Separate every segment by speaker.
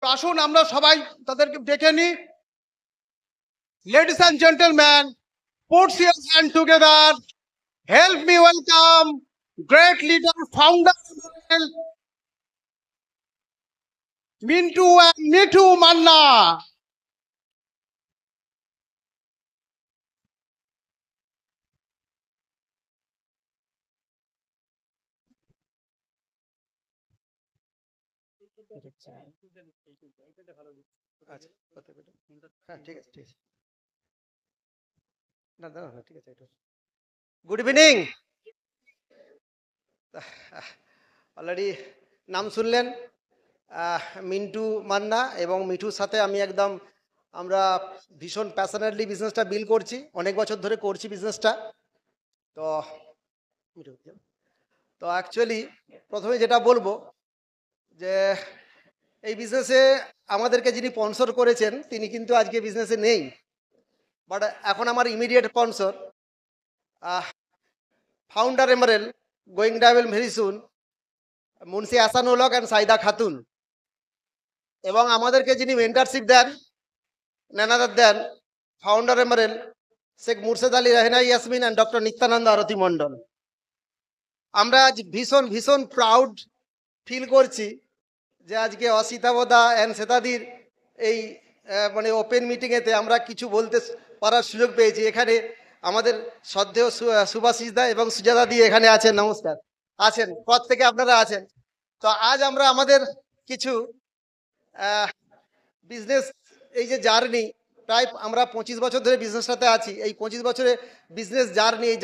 Speaker 1: আসুন আমরা সবাই তাদেরকে ডেকে নিই। Ladies and gentlemen, put your hand together. Help me welcome great leader, founder, Mintu and Nitu Manna.
Speaker 2: Good evening. Already নাম শুনলেন, মিন্টু মান্না এবং মিঠুর সাথে আমি আমরা ভীষণ প্যাশনেটলি বিজনেসটা বিল্ড করছি, অনেক বছর ধরে করছি বিজনেসটা। তো তো অ্যাকচুয়ালি প্রথমে যেটা বলবো যে এই বিজনেসে আমাদেরকে যিনি স্পন্সর করেছেন তিনি কিন্তু আজকে বিজনেসে নেই, বাট এখন আমার ইমিডিয়েট স্পন্সর ফাউন্ডার এমারেল, গোয়িং ডাইভেল very soon, Munshi Ahsanul Haque and Sayeda Khatun. এবং আমাদেরকে যিনি মেন্টারশিপ দেন, নেনাদার দেন, ফাউন্ডার এমারেল শেখ মুর্শেদ আলী রেহনা ইয়াসমিন অ্যান্ড ডক্টর নিত্যানন্দ আরতি মণ্ডল। আমরা আজ ভীষণ ভীষণ প্রাউড ফিল করছি যে আজকে অসিতাবদা অ্যান্ড শ্বেতাদির এই মানে ওপেন মিটিংয়েতে আমরা কিছু বলতে পারার সুযোগ পেয়েছি। এখানে আমাদের শ্রদ্ধেয় সুভাষিস দা এবং সুজাতা দি এখানে আছেন, নমস্কার, আছেন, পর থেকে আপনারা আছেন। তো আজ আমরা আমাদের কিছু বিজনেস, এই যে জার্নি, প্রায় আমরা 25 বছর ধরে বিজনেসটাতে আছি, এই 25 বছরে বিজনেস জার্নি, এই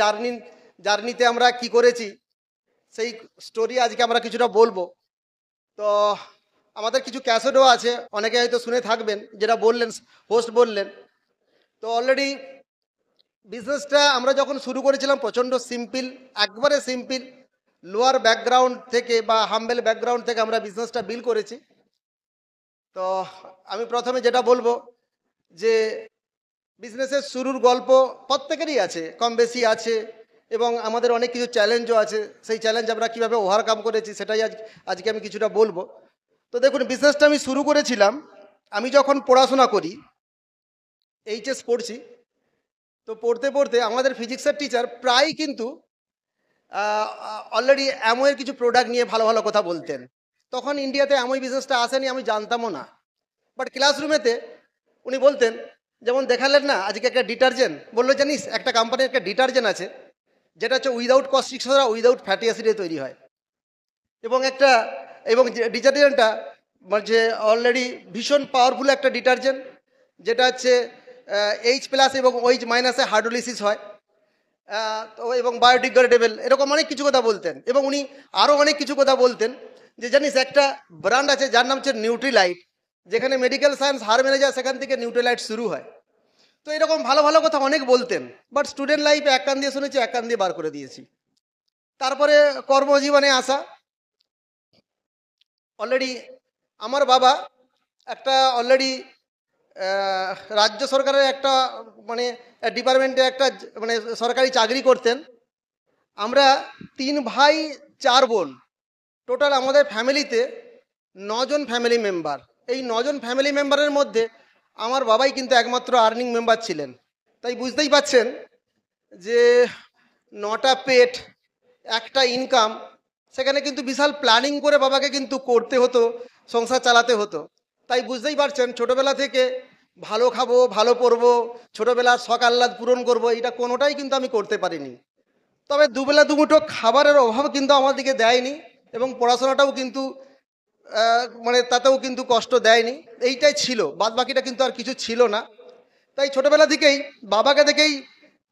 Speaker 2: জার্নিতে আমরা কি করেছি সেই স্টোরি আজকে আমরা কিছুটা বলবো। তো আমাদের কিছু ক্যাসেটও আছে, অনেকে হয়তো শুনে থাকবেন, যেটা বললেন হোস্ট বললেন। তো অলরেডি বিজনেসটা আমরা যখন শুরু করেছিলাম প্রচণ্ড সিম্পল, একবারে সিম্পল, লোয়ার ব্যাকগ্রাউন্ড থেকে বা হাম্বেল ব্যাকগ্রাউন্ড থেকে আমরা বিজনেসটা বিল্ড করেছি। তো আমি প্রথমে যেটা বলবো যে বিজনেসের শুরুর গল্প প্রত্যেকেরই আছে, কম বেশি আছে, এবং আমাদের অনেক কিছু চ্যালেঞ্জও আছে। সেই চ্যালেঞ্জ আমরা কীভাবে ওভারকাম করেছি সেটাই আজকে আমি কিছুটা বলবো। তো দেখুন, বিজনেসটা আমি শুরু করেছিলাম আমি যখন পড়াশোনা করি, এইচএস পড়ছি। তো পড়তে পড়তে আমাদের ফিজিক্সের টিচার প্রায় কিন্তু অলরেডি অ্যামোয়ের কিছু প্রোডাক্ট নিয়ে ভালো ভালো কথা বলতেন। তখন ইন্ডিয়াতে অ্যামোয় বিজনেসটা আসেনি, আমি জানতামও না। বাট ক্লাসরুমেতে উনি বলতেন, যেমন দেখালেন না আজকে একটা ডিটারজেন্ট, বললো জানিস একটা কোম্পানির একটা ডিটারজেন্ট আছে যেটা হচ্ছে without caustic soda, without fatty অ্যাসিডে তৈরি হয়, এবং ডিটারজেন্টটা যে অলরেডি ভীষণ পাওয়ারফুল একটা ডিটারজেন্ট, যেটা হচ্ছে H+ এবং OH- হাইড্রোলিসিস হয়, তো এবং বায়োডিগ্রেডেবল, এরকম অনেক কিছু কথা বলতেন। এবং উনি আরও অনেক কিছু কথা বলতেন, যে জানিস একটা ব্র্যান্ড আছে যার নাম হচ্ছে নিউট্রিলাইট, যেখানে মেডিকেল সায়েন্স হার মেনে যায় সেখান থেকে নিউট্রিলাইট শুরু হয়। তো এরকম ভালো ভালো কথা অনেক বলতেন, বাট স্টুডেন্ট লাইফে এক কান দিয়ে শুনেছি, এক কান দিয়ে বার করে দিয়েছি। তারপরে কর্মজীবনে আসা, অলরেডি আমার বাবা একটা অলরেডি রাজ্য সরকারের একটা মানে ডিপার্টমেন্টে একটা মানে সরকারি চাকরি করতেন। আমরা 3 ভাই 4 বোন, টোটাল আমাদের ফ্যামিলিতে 9 জন ফ্যামিলি মেম্বার। এই 9 জন ফ্যামিলি মেম্বারের মধ্যে আমার বাবাই কিন্তু একমাত্র আর্নিং মেম্বার ছিলেন। তাই বুঝতেই পাচ্ছেন যে 9টা পেট, একটা ইনকাম, সেখানে কিন্তু বিশাল প্ল্যানিং করে বাবাকে কিন্তু করতে হতো, সংসার চালাতে হতো। তাই বুঝতেই পারছেন ছোটোবেলা থেকে ভালো খাবো, ভালো পড়বো, ছোটোবেলার শখ আহ্লাদ পূরণ করবো, এটা কোনোটাই কিন্তু আমি করতে পারিনি। তবে দুবেলা দুমুঠো খাবারের অভাব কিন্তু আমাদেরকে দেয়নি, এবং পড়াশোনাটাও কিন্তু মানে তাতেও কিন্তু কষ্ট দেয়নি। এইটাই ছিল, বাদ বাকিটা কিন্তু আর কিছু ছিল না। তাই ছোটোবেলা থেকেই বাবাকে দেখেই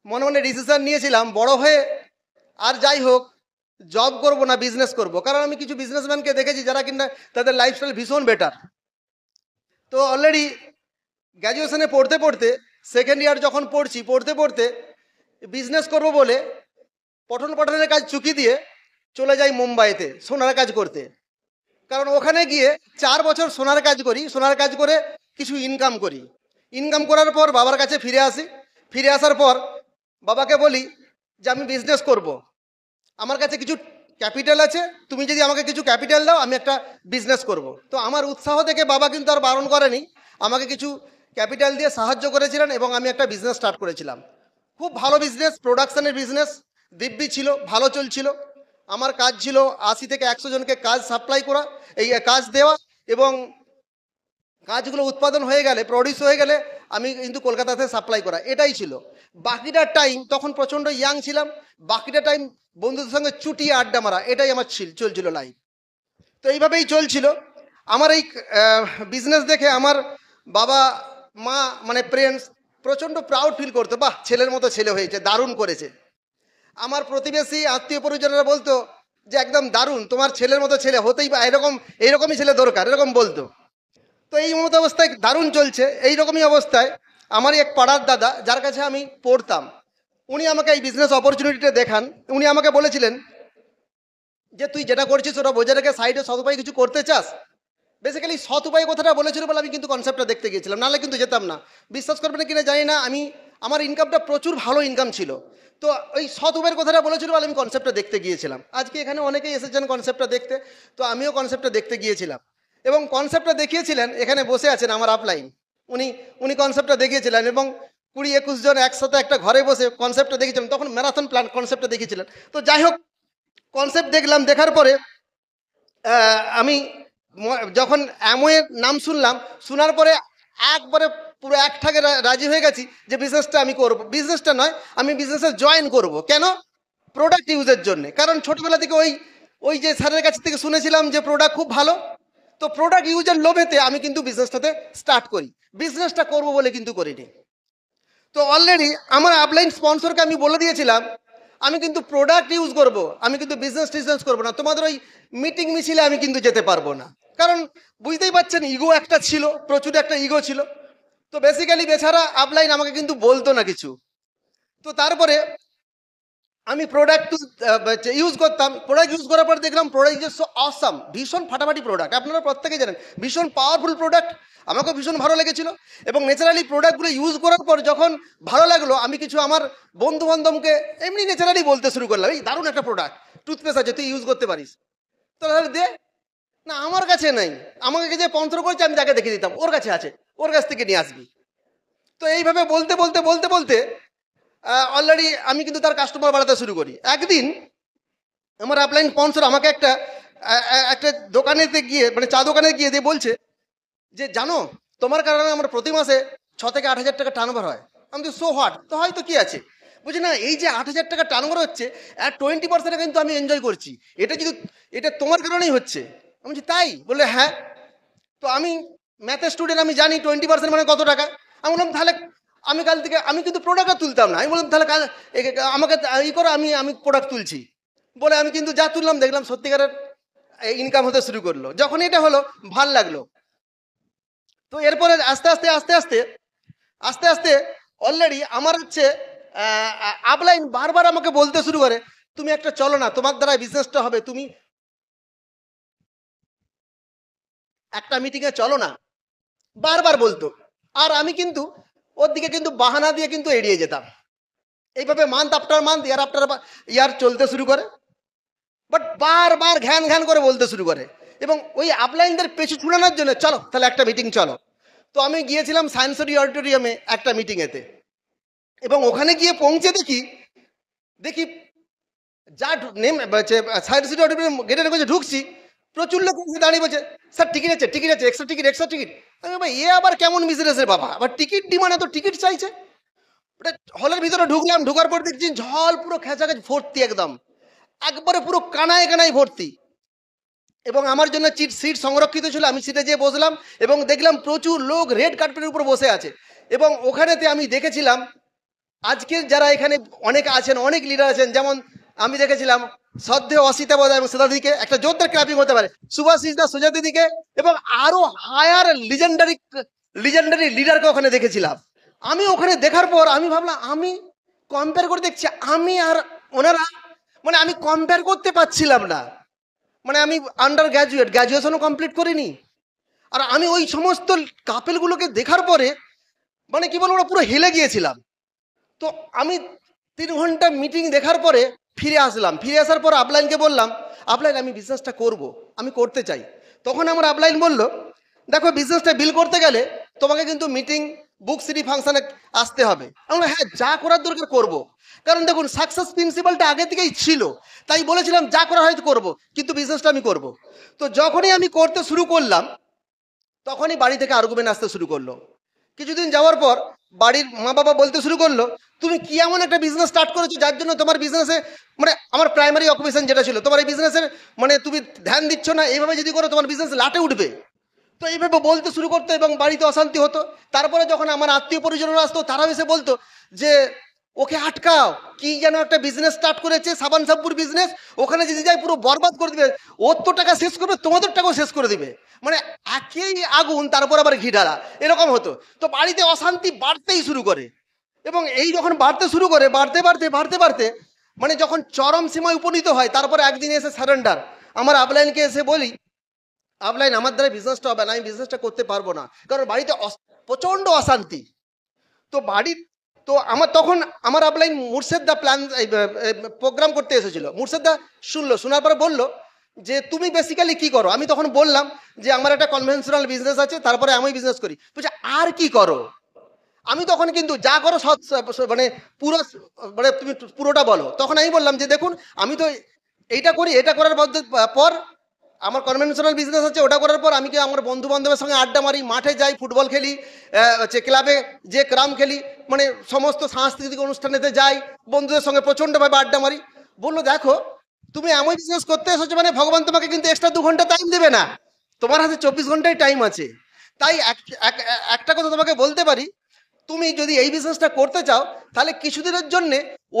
Speaker 2: মনে মনে ডিসিশান নিয়েছিলাম, বড় হয়ে আর যাই হোক জব করব না, বিজনেস করব। কারণ আমি কিছু বিজনেসম্যানকে দেখেছি যারা কিনা তাদের লাইফস্টাইল ভীষণ বেটার। তো অলরেডি গ্র্যাজুয়েশনে পড়তে পড়তে, সেকেন্ড ইয়ার যখন পড়তে পড়তে বিজনেস করব বলে পঠন পাঠনের কাজ চুকি দিয়ে চলে যাই মুম্বাইতে সোনার কাজ করতে। কারণ ওখানে গিয়ে 4 বছর সোনার কাজ করি, সোনার কাজ করে কিছু ইনকাম করি। ইনকাম করার পর বাবার কাছে ফিরে আসি। ফিরে আসার পর বাবাকে বলি যে আমি বিজনেস করব, আমার কাছে কিছু ক্যাপিটাল আছে, তুমি যদি আমাকে কিছু ক্যাপিটাল দাও আমি একটা বিজনেস করব। তো আমার উৎসাহ দেখে বাবা কিন্তু আর বারণ করেনি, আমাকে কিছু ক্যাপিটাল দিয়ে সাহায্য করেছিলেন এবং আমি একটা বিজনেস স্টার্ট করেছিলাম। খুব ভালো বিজনেস, প্রোডাকশনের বিজনেস, দিব্যি ছিল, ভালো চলছিল। আমার কাজ ছিল 80 থেকে 100 জনকে কাজ সাপ্লাই করা, এই কাজ দেওয়া, এবং কাজগুলো উৎপাদন হয়ে গেলে, প্রডিউস হয়ে গেলে আমি কিন্তু কলকাতাতে সাপ্লাই করা, এটাই ছিল। বাকিটা টাইম, তখন প্রচণ্ড ইয়াং ছিলাম, বাকিটা টাইম বন্ধুদের সঙ্গে চুটিয়ে আড্ডা মারা, এটাই আমার চলছিল লাইফ। তো এইভাবেই চলছিল। আমার এই বিজনেস দেখে আমার বাবা মা মানে ফ্রেন্ডস প্রচণ্ড প্রাউড ফিল করতো, বাহ ছেলের মতো ছেলে হয়েছে, দারুণ করেছে। আমার প্রতিবেশী আত্মীয় পরিজনেরা বলতো যে একদম দারুণ, তোমার ছেলের মতো ছেলে হতেই বা এইরকমই ছেলে দরকার, এরকম বলতো। তো এই মতো অবস্থায় দারুণ চলছে। এইরকমই অবস্থায় আমারই এক পাড়ার দাদা, যার কাছে আমি পড়তাম, উনি আমাকে এই বিজনেস অপরচুনিটিটা দেখান। উনি আমাকে বলেছিলেন যে তুই যেটা করছিস ওটা বোঝা রেখে সাইডে সৎ উপায় কিছু করতে চাস। বেসিক্যালি সৎ উপায় কথাটা বলেছিল বলে আমি কিন্তু কনসেপ্টটা দেখতে গিয়েছিলাম, নাহলে কিন্তু যেতাম না। বিশ্বাস করবেন কিনা জানি না, আমার ইনকামটা প্রচুর ভালো ইনকাম ছিল। তো ওই সৎ উপায়ের কথাটা বলেছিল বলে আমি কনসেপ্টটা দেখতে গিয়েছিলাম। আজকে এখানে অনেকেই এসেছেন কনসেপ্টটা দেখতে, তো আমিও কনসেপ্টটা দেখতে গিয়েছিলাম এবং কনসেপ্টটা দেখিয়েছিলেন। এখানে বসে আছেন আমার আপলাইন, উনি কনসেপ্টটা দেখিয়েছিলেন এবং 20-21 জন একসাথে একটা ঘরে বসে কনসেপ্টটা দেখেছিলেন। তখন ম্যারাথন প্ল্যান কনসেপ্টটা দেখিয়েছিলেন। তো যাই হোক, কনসেপ্ট দেখলাম, দেখার পরে আমি যখন অ্যামওয়ের নাম শুনলাম, শোনার পরে একবারে পুরো এক ঠাকে রাজি হয়ে গেছি যে বিজনেসটা আমি করব। বিজনেসটা নয়, আমি বিজনেসে জয়েন করব। কেন? প্রোডাক্ট ইউজের জন্য। কারণ ছোটবেলা থেকে ওই যে স্যারের কাছ থেকে শুনেছিলাম যে প্রোডাক্ট খুব ভালো, তো প্রোডাক্ট ইউজের লোভেতে আমি কিন্তু বিজনেসটাতে স্টার্ট করি। বিজনেসটা করব বলে কিন্তু করিনি। তো অলরেডি আমার আপলাইন স্পন্সরকে আমি বলে দিয়েছিলাম আমি কিন্তু প্রোডাক্ট ইউজ করব, আমি কিন্তু বিজনেস করবো না, তোমাদের ওই মিটিং মিছিলে আমি কিন্তু যেতে পারবো না। কারণ বুঝতেই পারছেন ইগো একটা ছিল, প্রচুর একটা ইগো ছিল। তো বেসিক্যালি বেচারা আপলাইন আমাকে কিন্তু বলতো না কিছু। তো তারপরে আমি প্রোডাক্ট ইউজ করতাম। প্রোডাক্ট ইউজ করার পর দেখলাম প্রোডাক্ট ইজ সো অসাম, ভীষণ ফাটাফাটি প্রোডাক্ট, আপনারা প্রত্যেকেই জানেন, ভীষণ পাওয়ারফুল প্রোডাক্ট। আমাকেও ভীষণ ভালো লেগেছিল এবং ন্যাচারালি প্রোডাক্টগুলো ইউজ করার পর যখন ভালো লাগলো, আমি কিছু আমার বন্ধু বান্ধবকে এমনি ন্যাচারালি বলতে শুরু করলাম, এই দারুণ একটা প্রোডাক্ট, টুথপেস্ট আছে, তুই ইউজ করতে পারিস। তো তাহলে দে না, আমার কাছে নেই, আমাকে যে স্পন্সর করছে আমি তাকে দেখে দিতাম, ওর কাছে আছে, ওর কাছ থেকে নিয়ে আসবি। তো এইভাবে বলতে বলতে বলতে বলতে অলরেডি আমি কিন্তু তার কাস্টমার বাড়াতে শুরু করি। একদিন আমার আপলাইন স্পন্সর আমাকে একটা দোকানেতে গিয়ে, মানে চা দোকানে গিয়ে দিয়ে বলছে যে জানো তোমার কারণে আমার প্রতি মাসে 6 থেকে 8 হাজার টাকা টার্নওভার হয়। আমি তো সো হোয়াট, তো হয়তো কি আছে, বুঝি না, এই যে 8 হাজার টাকা টার্নওভার হচ্ছে আর 20% কিন্তু আমি এনজয় করছি, এটা তোমার কারণেই হচ্ছে। আমি বলছি তাই? বললে হ্যাঁ। তো আমি ম্যাথের স্টুডেন্ট, আমি জানি 20% মানে কত টাকা। আমি বললাম তাহলে আমি কাল থেকে আমি কিন্তু প্রোডাক্টটা তুলতাম না। আমি বললাম তাহলে কাল আমাকে করো, আমি প্রোডাক্ট তুলছি বলে আমি কিন্তু যা তুললাম দেখলাম সত্যিকারের ইনকাম হতে শুরু করলো। যখন এটা হলো ভাল লাগলো। তো এরপরে আস্তে আস্তে আস্তে আস্তে আস্তে আস্তে অলরেডি আমার হচ্ছে আপলাইন বারবার আমাকে বলতে শুরু করে তুমি একটা চলো না, তোমার দ্বারা বিজনেসটা হবে, তুমি একটা মিটিংয়ে চলো না, বারবার বলতো। আর আমি কিন্তু ওর দিকে কিন্তু বাহানা দিয়ে কিন্তু এড়িয়ে যেতাম। এইভাবে month after month, year after year চলতে শুরু করে, বাট বারবার ঘ্যান ঘ্যান করে বলতে শুরু করে এবং ওই আপলাইনদের পেছু ছুড়ানোর জন্য চলো তাহলে একটা মিটিং চলো। তো আমি গিয়েছিলাম সায়েন্সরি অডিটোরিয়ামে একটা মিটিংয়েতে এবং ওখানে গিয়ে পৌঁছে দেখি যা নেম সায়েন্সরি অডিটোরিয়াম গেটের কাছে ঢুকছি, প্রচুর লোক দাঁড়িয়ে বলছে স্যার টিকিট আছে, টিকিট আছে, এক্সট্রা টিকিট। আমি ভাই এ আবার কেমন বিজনেস রে বাবা, আবার টিকিট ডিমান্ড, তো টিকিট চাইছে। ওটা হলের ভিতরে ঢুকলাম, ঢোকার পর দেখছি ঝল পুরো খেঁচাখেঁচ ভর্তি, একবারে পুরো কানায় কানায় ভর্তি এবং আমার জন্য সিট সংরক্ষিত ছিল। আমি সিটে যেয়ে বসলাম এবং দেখলাম প্রচুর লোক রেড কার্পেটের উপর বসে আছে এবং ওখানেতে আমি দেখেছিলাম আজকের যারা এখানে অনেক আছেন, অনেক লিডার আছেন, যেমন আমি দেখেছিলাম শ্রদ্ধেয় অসিতা বোধ এবং সুজাদিকে, একটা জোরদার ক্লাপিং হতে পারে, সুভাষিস দা, সুজাদিদিকে এবং আরো হায়ার লিজেন্ডারি লিডারকে ওখানে দেখেছিলাম। আমি ওখানে দেখার পর আমি ভাবলাম, আমি কম্পেয়ার করে দেখছি আমি আর ওনারা, মানে আমি কম্পেয়ার করতে পারছিলাম না। মানে আমি আন্ডার গ্র্যাজুয়েশনও কমপ্লিট করিনি, আর আমি ওই সমস্ত কাপেলগুলোকে দেখার পরে মানে কি বলবো, ওরা পুরো হেলে গিয়েছিলাম। তো আমি 3 ঘন্টা মিটিং দেখার পরে ফিরে আসলাম, ফিরে আসার পর আপলাইনকে বললাম, আপলাইন আমি বিজনেসটা করব, আমি করতে চাই। তখন আমার আপলাইন বলল, দেখো বিজনেসটা বিল করতে গেলে তোমাকে কিন্তু মিটিং বুক সিটি ফাংশনে আসতে হবে। আমি বললাম, হ্যাঁ যা করার দরকার করব। কারণ দেখুন সাকসেস প্রিন্সিপালটা আগে থেকেই ছিল, তাই বলেছিলাম যা করা হয়তো করব, কিন্তু বিজনেসটা আমি করব। তো যখনই আমি করতে শুরু করলাম তখনই বাড়ি থেকে আর্গুমেন্ট আসতে শুরু করলো। কিছুদিন যাওয়ার পর বাড়ির মা বাবা বলতে শুরু করলো, তুমি কি এমন একটা বিজনেস স্টার্ট করেছো যার জন্য তোমার বিজনেসে, মানে আমার প্রাইমারি অকুপেশন যেটা ছিল, তোমার এই বিজনেসের মানে তুমি ধ্যান দিচ্ছ না, এইভাবে যদি করো তোমার বিজনেস লাটে উঠবে। তো এইভাবে বলতে শুরু করতো এবং বাড়িতে অশান্তি হতো। তারপরে যখন আমার আত্মীয় পরিজনরা আসতো তারা এসে বলতো যে ওকে আটকাও, কি যেন একটা বিজনেস স্টার্ট করেছে সাবান সাব্বুর বিজনেস, ওখানে যদি যাই পুরো বরবাদ করে দিবে, ওর তো টাকা শেষ করবে তোমাদের টাকাও শেষ করে দিবে। মানে একই আগুন তারপর আবার ঘি ঢালা, এরকম হতো। তো বাড়িতে অশান্তি বাড়তেই শুরু করে এবং এই যখন বাড়তে শুরু করে বাড়তে বাড়তে বাড়তে বাড়তে মানে যখন চরম সীমায় উপনীত হয়, তারপরে একদিন এসে সারেন্ডার। আমার আপলাইনকে এসে বলি, আপলাইন আমার দ্বারা বিজনেসটা হবে না, আমি বিজনেসটা করতে পারবো না, কারণ বাড়িতে প্রচন্ড অশান্তি। তো বাড়ির তো আমার তখন আমার আপলাইন মুর্শেদদা প্ল্যান প্রোগ্রাম করতে এসেছিল। মুর্শেদদা শুনলো, শোনার পরে বললো যে তুমি বেসিক্যালি কি করো। আমি তখন বললাম যে আমার একটা কনভেনশনাল বিজনেস আছে, তারপরে আমি বিজনেস করি। বলছে আর কি করো। আমি তখন কিন্তু যা করো সৎ মানে পুরো মানে তুমি পুরোটা বলো। তখন আমি বললাম যে দেখুন আমি তো এইটা করি, এটা করার পর আমার কনভেনশনাল বিজনেস আছে, ওটা করার পর আমি কি আমার বন্ধু বান্ধবের সঙ্গে আড্ডা মারি, মাঠে যাই, ফুটবল খেলি, হচ্ছে ক্লাবে যে ক্রাম খেলি, মানে সমস্ত সাংস্কৃতিক অনুষ্ঠানেতে যাই, বন্ধুদের সঙ্গে প্রচণ্ডভাবে আড্ডা মারি। বললো দেখো তুমি এমন বিজনেস করতে এসেছো মানে ভগবান তোমাকে কিন্তু এক্সট্রা 2 ঘন্টা টাইম দেবে না, তোমার হাতে 24 ঘন্টাই টাইম আছে। তাই একটা কথা তোমাকে বলতে পারি, তুমি যদি এই বিজনেসটা করতে চাও তাহলে কিছুদিনের জন্য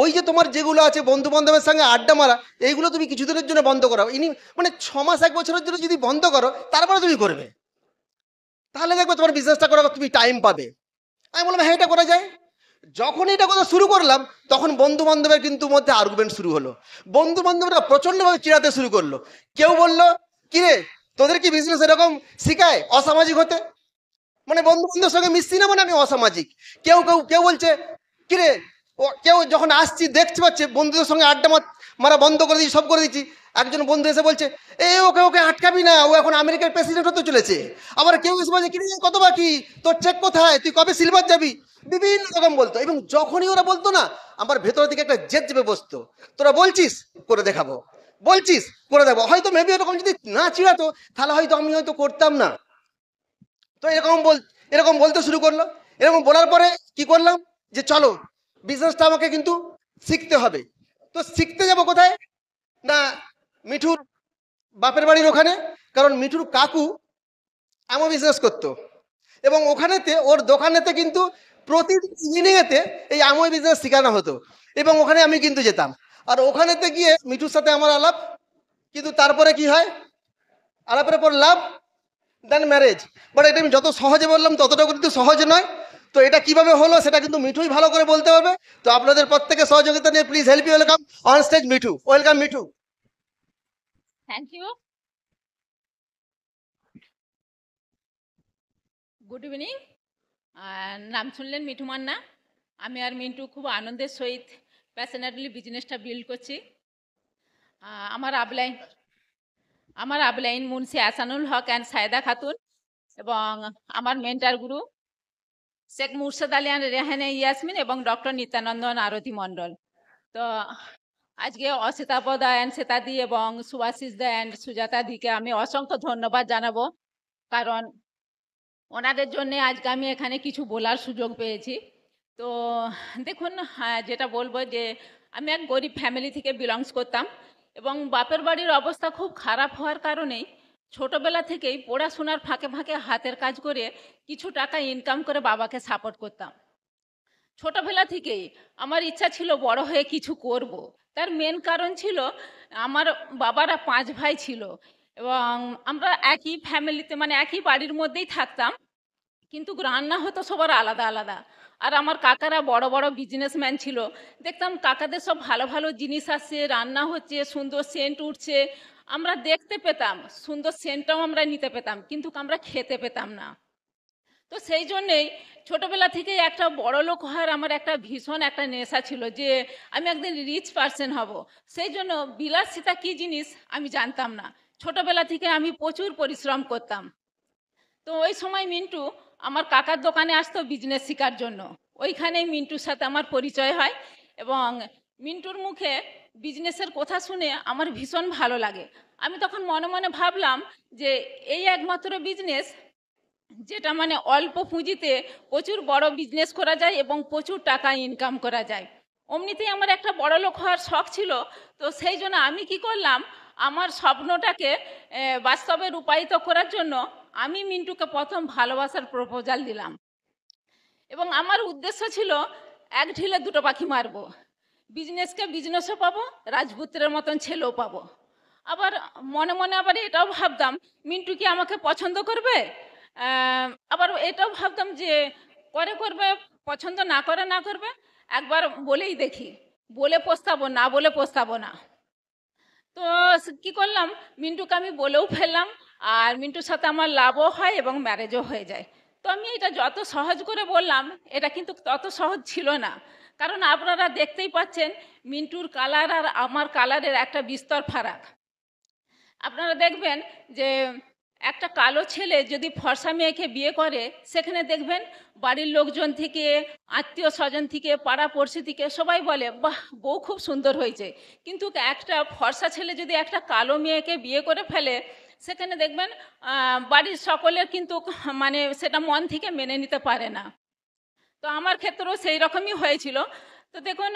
Speaker 2: ওই যে তোমার যেগুলো আছে বন্ধু বান্ধবের সঙ্গে আড্ডা মারা, এইগুলো তুমি কিছুদিনের জন্য বন্ধ করো। মানে 6 মাস 1 বছরের জন্য যদি বন্ধ করো তারপরে তুমি করবে, তাহলে দেখবে তোমার বিজনেসটা করার তুমি টাইম পাবে। আমি বললাম হ্যাঁ এটা করা যায়। যখন এটা কথা শুরু করলাম তখন বন্ধু বান্ধবের কিন্তু মধ্যে আর্গুমেন্ট শুরু হলো। বন্ধু বান্ধবরা প্রচন্ডভাবে চিড়াতে শুরু করলো। কেউ বললো কিরে তোদের কি বিজনেস এরকম শিখায় অসামাজিক হতে, মানে বন্ধু বান্ধবের সঙ্গে মিশছি না মানে আমি অসামাজিক। কেউ কেউ কেউ বলছে কিরে ও, কেউ যখন আসছি দেখতে পাচ্ছে বন্ধুদের সঙ্গে আড্ডা মারা বন্ধ করে দিচ্ছি, সব করে দিচ্ছি। একজন বন্ধু এসে বলছে এই ওকে ওকে আটকাবি না, ও এখন আমেরিকার প্রেসিডেন্ট হতে চলেছে। আবার কেউ এসে বলছে কিরে কত বাকি, তোর চেক কোথায়, তুই কবে সিলভার যাবি, বিভিন্ন রকম বলতো। এবং যখনই ওরা বলতো না আমার ভেতর দিকে একটা জেদ চেপে বসতো, তোরা বলছিস করে দেখাবো, বলছিস করে দেখাবো। হয়তো মেবি এরকম যদি না চিড়াতো তাহলে হয়তো আমি হয়তো করতাম না। তো এরকম বলতে শুরু করলো। এরকম বলার পরে কি করলাম যে চলো বিজনেসটা আমাকে কিন্তু শিখতে হবে। তো শিখতে যাব কোথায় না মিঠুর বাপের বাড়ির ওখানে, কারণ মিঠুর কাকু এমন বিজনেস করতো এবং ওখানেতে ওর দোকানেতে কিন্তু প্রতিদিন ইভিনিংয়েতে এই আমই বিজনেস শেখানো হতো এবং ওখানে আমি কিন্তু যেতাম। আর ওখানেতে গিয়ে মিঠুর সাথে আমার আলাপ। কিন্তু তারপরে কি হয়, আলাপের পর লাভ, দেন ম্যারেজ। বাট এটা আমি যত সহজে বললাম ততটা কিন্তু সহজ নয়। তো এটা কিভাবে হলো সেটা কিন্তু মিঠুই ভালো করে বলতে পারবে। তো আপনাদের প্রত্যেকের সহযোগিতা নিয়ে please help you welcome on stage Mithu. Welcome Mithu.
Speaker 3: Thank you. Good evening. নাম শুনলেন মিঠু মান্না। আমি আর মিন্টু খুব আনন্দের সহিত প্যাশনেটলি বিজনেসটা বিল্ড করছি। আমার আপলাইন মুন্সি আসানুল হক অ্যান্ড সায়দা খাতুন এবং আমার মেন্টার গুরু শেখ মুর্শেদ আলী অ্যান্ড রেহানে ইয়াসমিন এবং ডক্টর নিত্যানন্দন আরতি মণ্ডল। তো আজকে অসিতাপদা অ্যান্ড শ্বেতাদি এবং সুভাশিস দা অ্যান্ড সুজাতা দিকে আমি অসংখ্য ধন্যবাদ জানাবো, কারণ ওনাদের জন্য আজকে আমি এখানে কিছু বলার সুযোগ পেয়েছি। তো দেখুন, যেটা বলবো যে আমি এক গরিব ফ্যামিলি থেকে বিলংস করতাম এবং বাপের বাড়ির অবস্থা খুব খারাপ হওয়ার কারণেই ছোটবেলা থেকেই পড়াশোনার ফাঁকে ফাঁকে হাতের কাজ করে কিছু টাকা ইনকাম করে বাবাকে সাপোর্ট করতাম। ছোটবেলা থেকেই আমার ইচ্ছা ছিল বড় হয়ে কিছু করব। তার মেন কারণ ছিল আমার বাবারা 5 ভাই ছিল এবং আমরা একই ফ্যামিলিতে মানে একই বাড়ির মধ্যেই থাকতাম, কিন্তু রান্না হতো সবার আলাদা আলাদা। আর আমার কাকারা বড় বড় বিজনেসম্যান ছিল, দেখতাম কাকাদের সব ভালো ভালো জিনিস আসছে, রান্না হচ্ছে, সুন্দর সেন্ট উঠছে, আমরা দেখতে পেতাম, সুন্দর সেন্টটাও আমরা নিতে পেতাম, কিন্তু আমরা খেতে পেতাম না। তো সেই জন্যেই ছোটবেলা থেকেই একটা বড় লোক হওয়ার আমার একটা ভীষণ একটা নেশা ছিল যে আমি একদিন রিচ পার্সন হব। সেই জন্য বিলাসিতা কি জিনিস আমি জানতাম না। ছোটবেলা থেকে আমি প্রচুর পরিশ্রম করতাম। তো ওই সময় মিন্টু আমার কাকার দোকানে আসতো বিজনেস শেখার জন্য। ওইখানেই মিন্টুর সাথে আমার পরিচয় হয় এবং মিন্টুর মুখে বিজনেসের কথা শুনে আমার ভীষণ ভালো লাগে। আমি তখন মনে মনে ভাবলাম যে এই একমাত্র বিজনেস যেটা মানে অল্প পুঁজিতে প্রচুর বড় বিজনেস করা যায় এবং প্রচুর টাকা ইনকাম করা যায়। অমনিতেই আমার একটা বড় লোক হওয়ার শখ ছিল। তো সেই জন্য আমি কি করলাম, আমার স্বপ্নটাকে বাস্তবে রূপায়িত করার জন্য আমি মিন্টুকে প্রথম ভালোবাসার প্রপোজাল দিলাম এবং আমার উদ্দেশ্য ছিল এক ঢিলে দুটো পাখি মারবো। বিজনেসকে বিজনেসও পাবো, রাজপুত্রের মতন ছেলেও পাবো। আবার মনে মনে আবার এটাও ভাবতাম মিন্টু কি আমাকে পছন্দ করবে। আবার এটাও ভাবতাম যে করবে, পছন্দ না করবে একবার বলেই দেখি, বলে পস্তাবো, না বলে পস্তাবো না। তো কি করলাম, মিন্টুকে আমি বলেও ফেললাম আর মিন্টুর সাথে আমার লাভও হয় এবং ম্যারেজও হয়ে যায়। তো আমি এটা যত সহজ করে বললাম এটা কিন্তু তত সহজ ছিল না, কারণ আপনারা দেখতেই পাচ্ছেন মিন্টুর কালার আর আমার কালারের একটা বিস্তর ফারাক। আপনারা দেখবেন যে একটা কালো ছেলে যদি ফর্সা মেয়েকে বিয়ে করে সেখানে দেখবেন বাড়ির লোকজন থেকে, আত্মীয় স্বজন থেকে, পাড়া পড়শি থেকে সবাই বলে বাহ বউ খুব সুন্দর হয়েছে। কিন্তু একটা ফর্সা ছেলে যদি একটা কালো মেয়েকে বিয়ে করে ফেলে সেখানে দেখবেন বাড়ির সকলের কিন্তু মানে সেটা মন থেকে মেনে নিতে পারে না। তো আমার ক্ষেত্রেও সেই রকমই হয়েছিল। তো দেখুন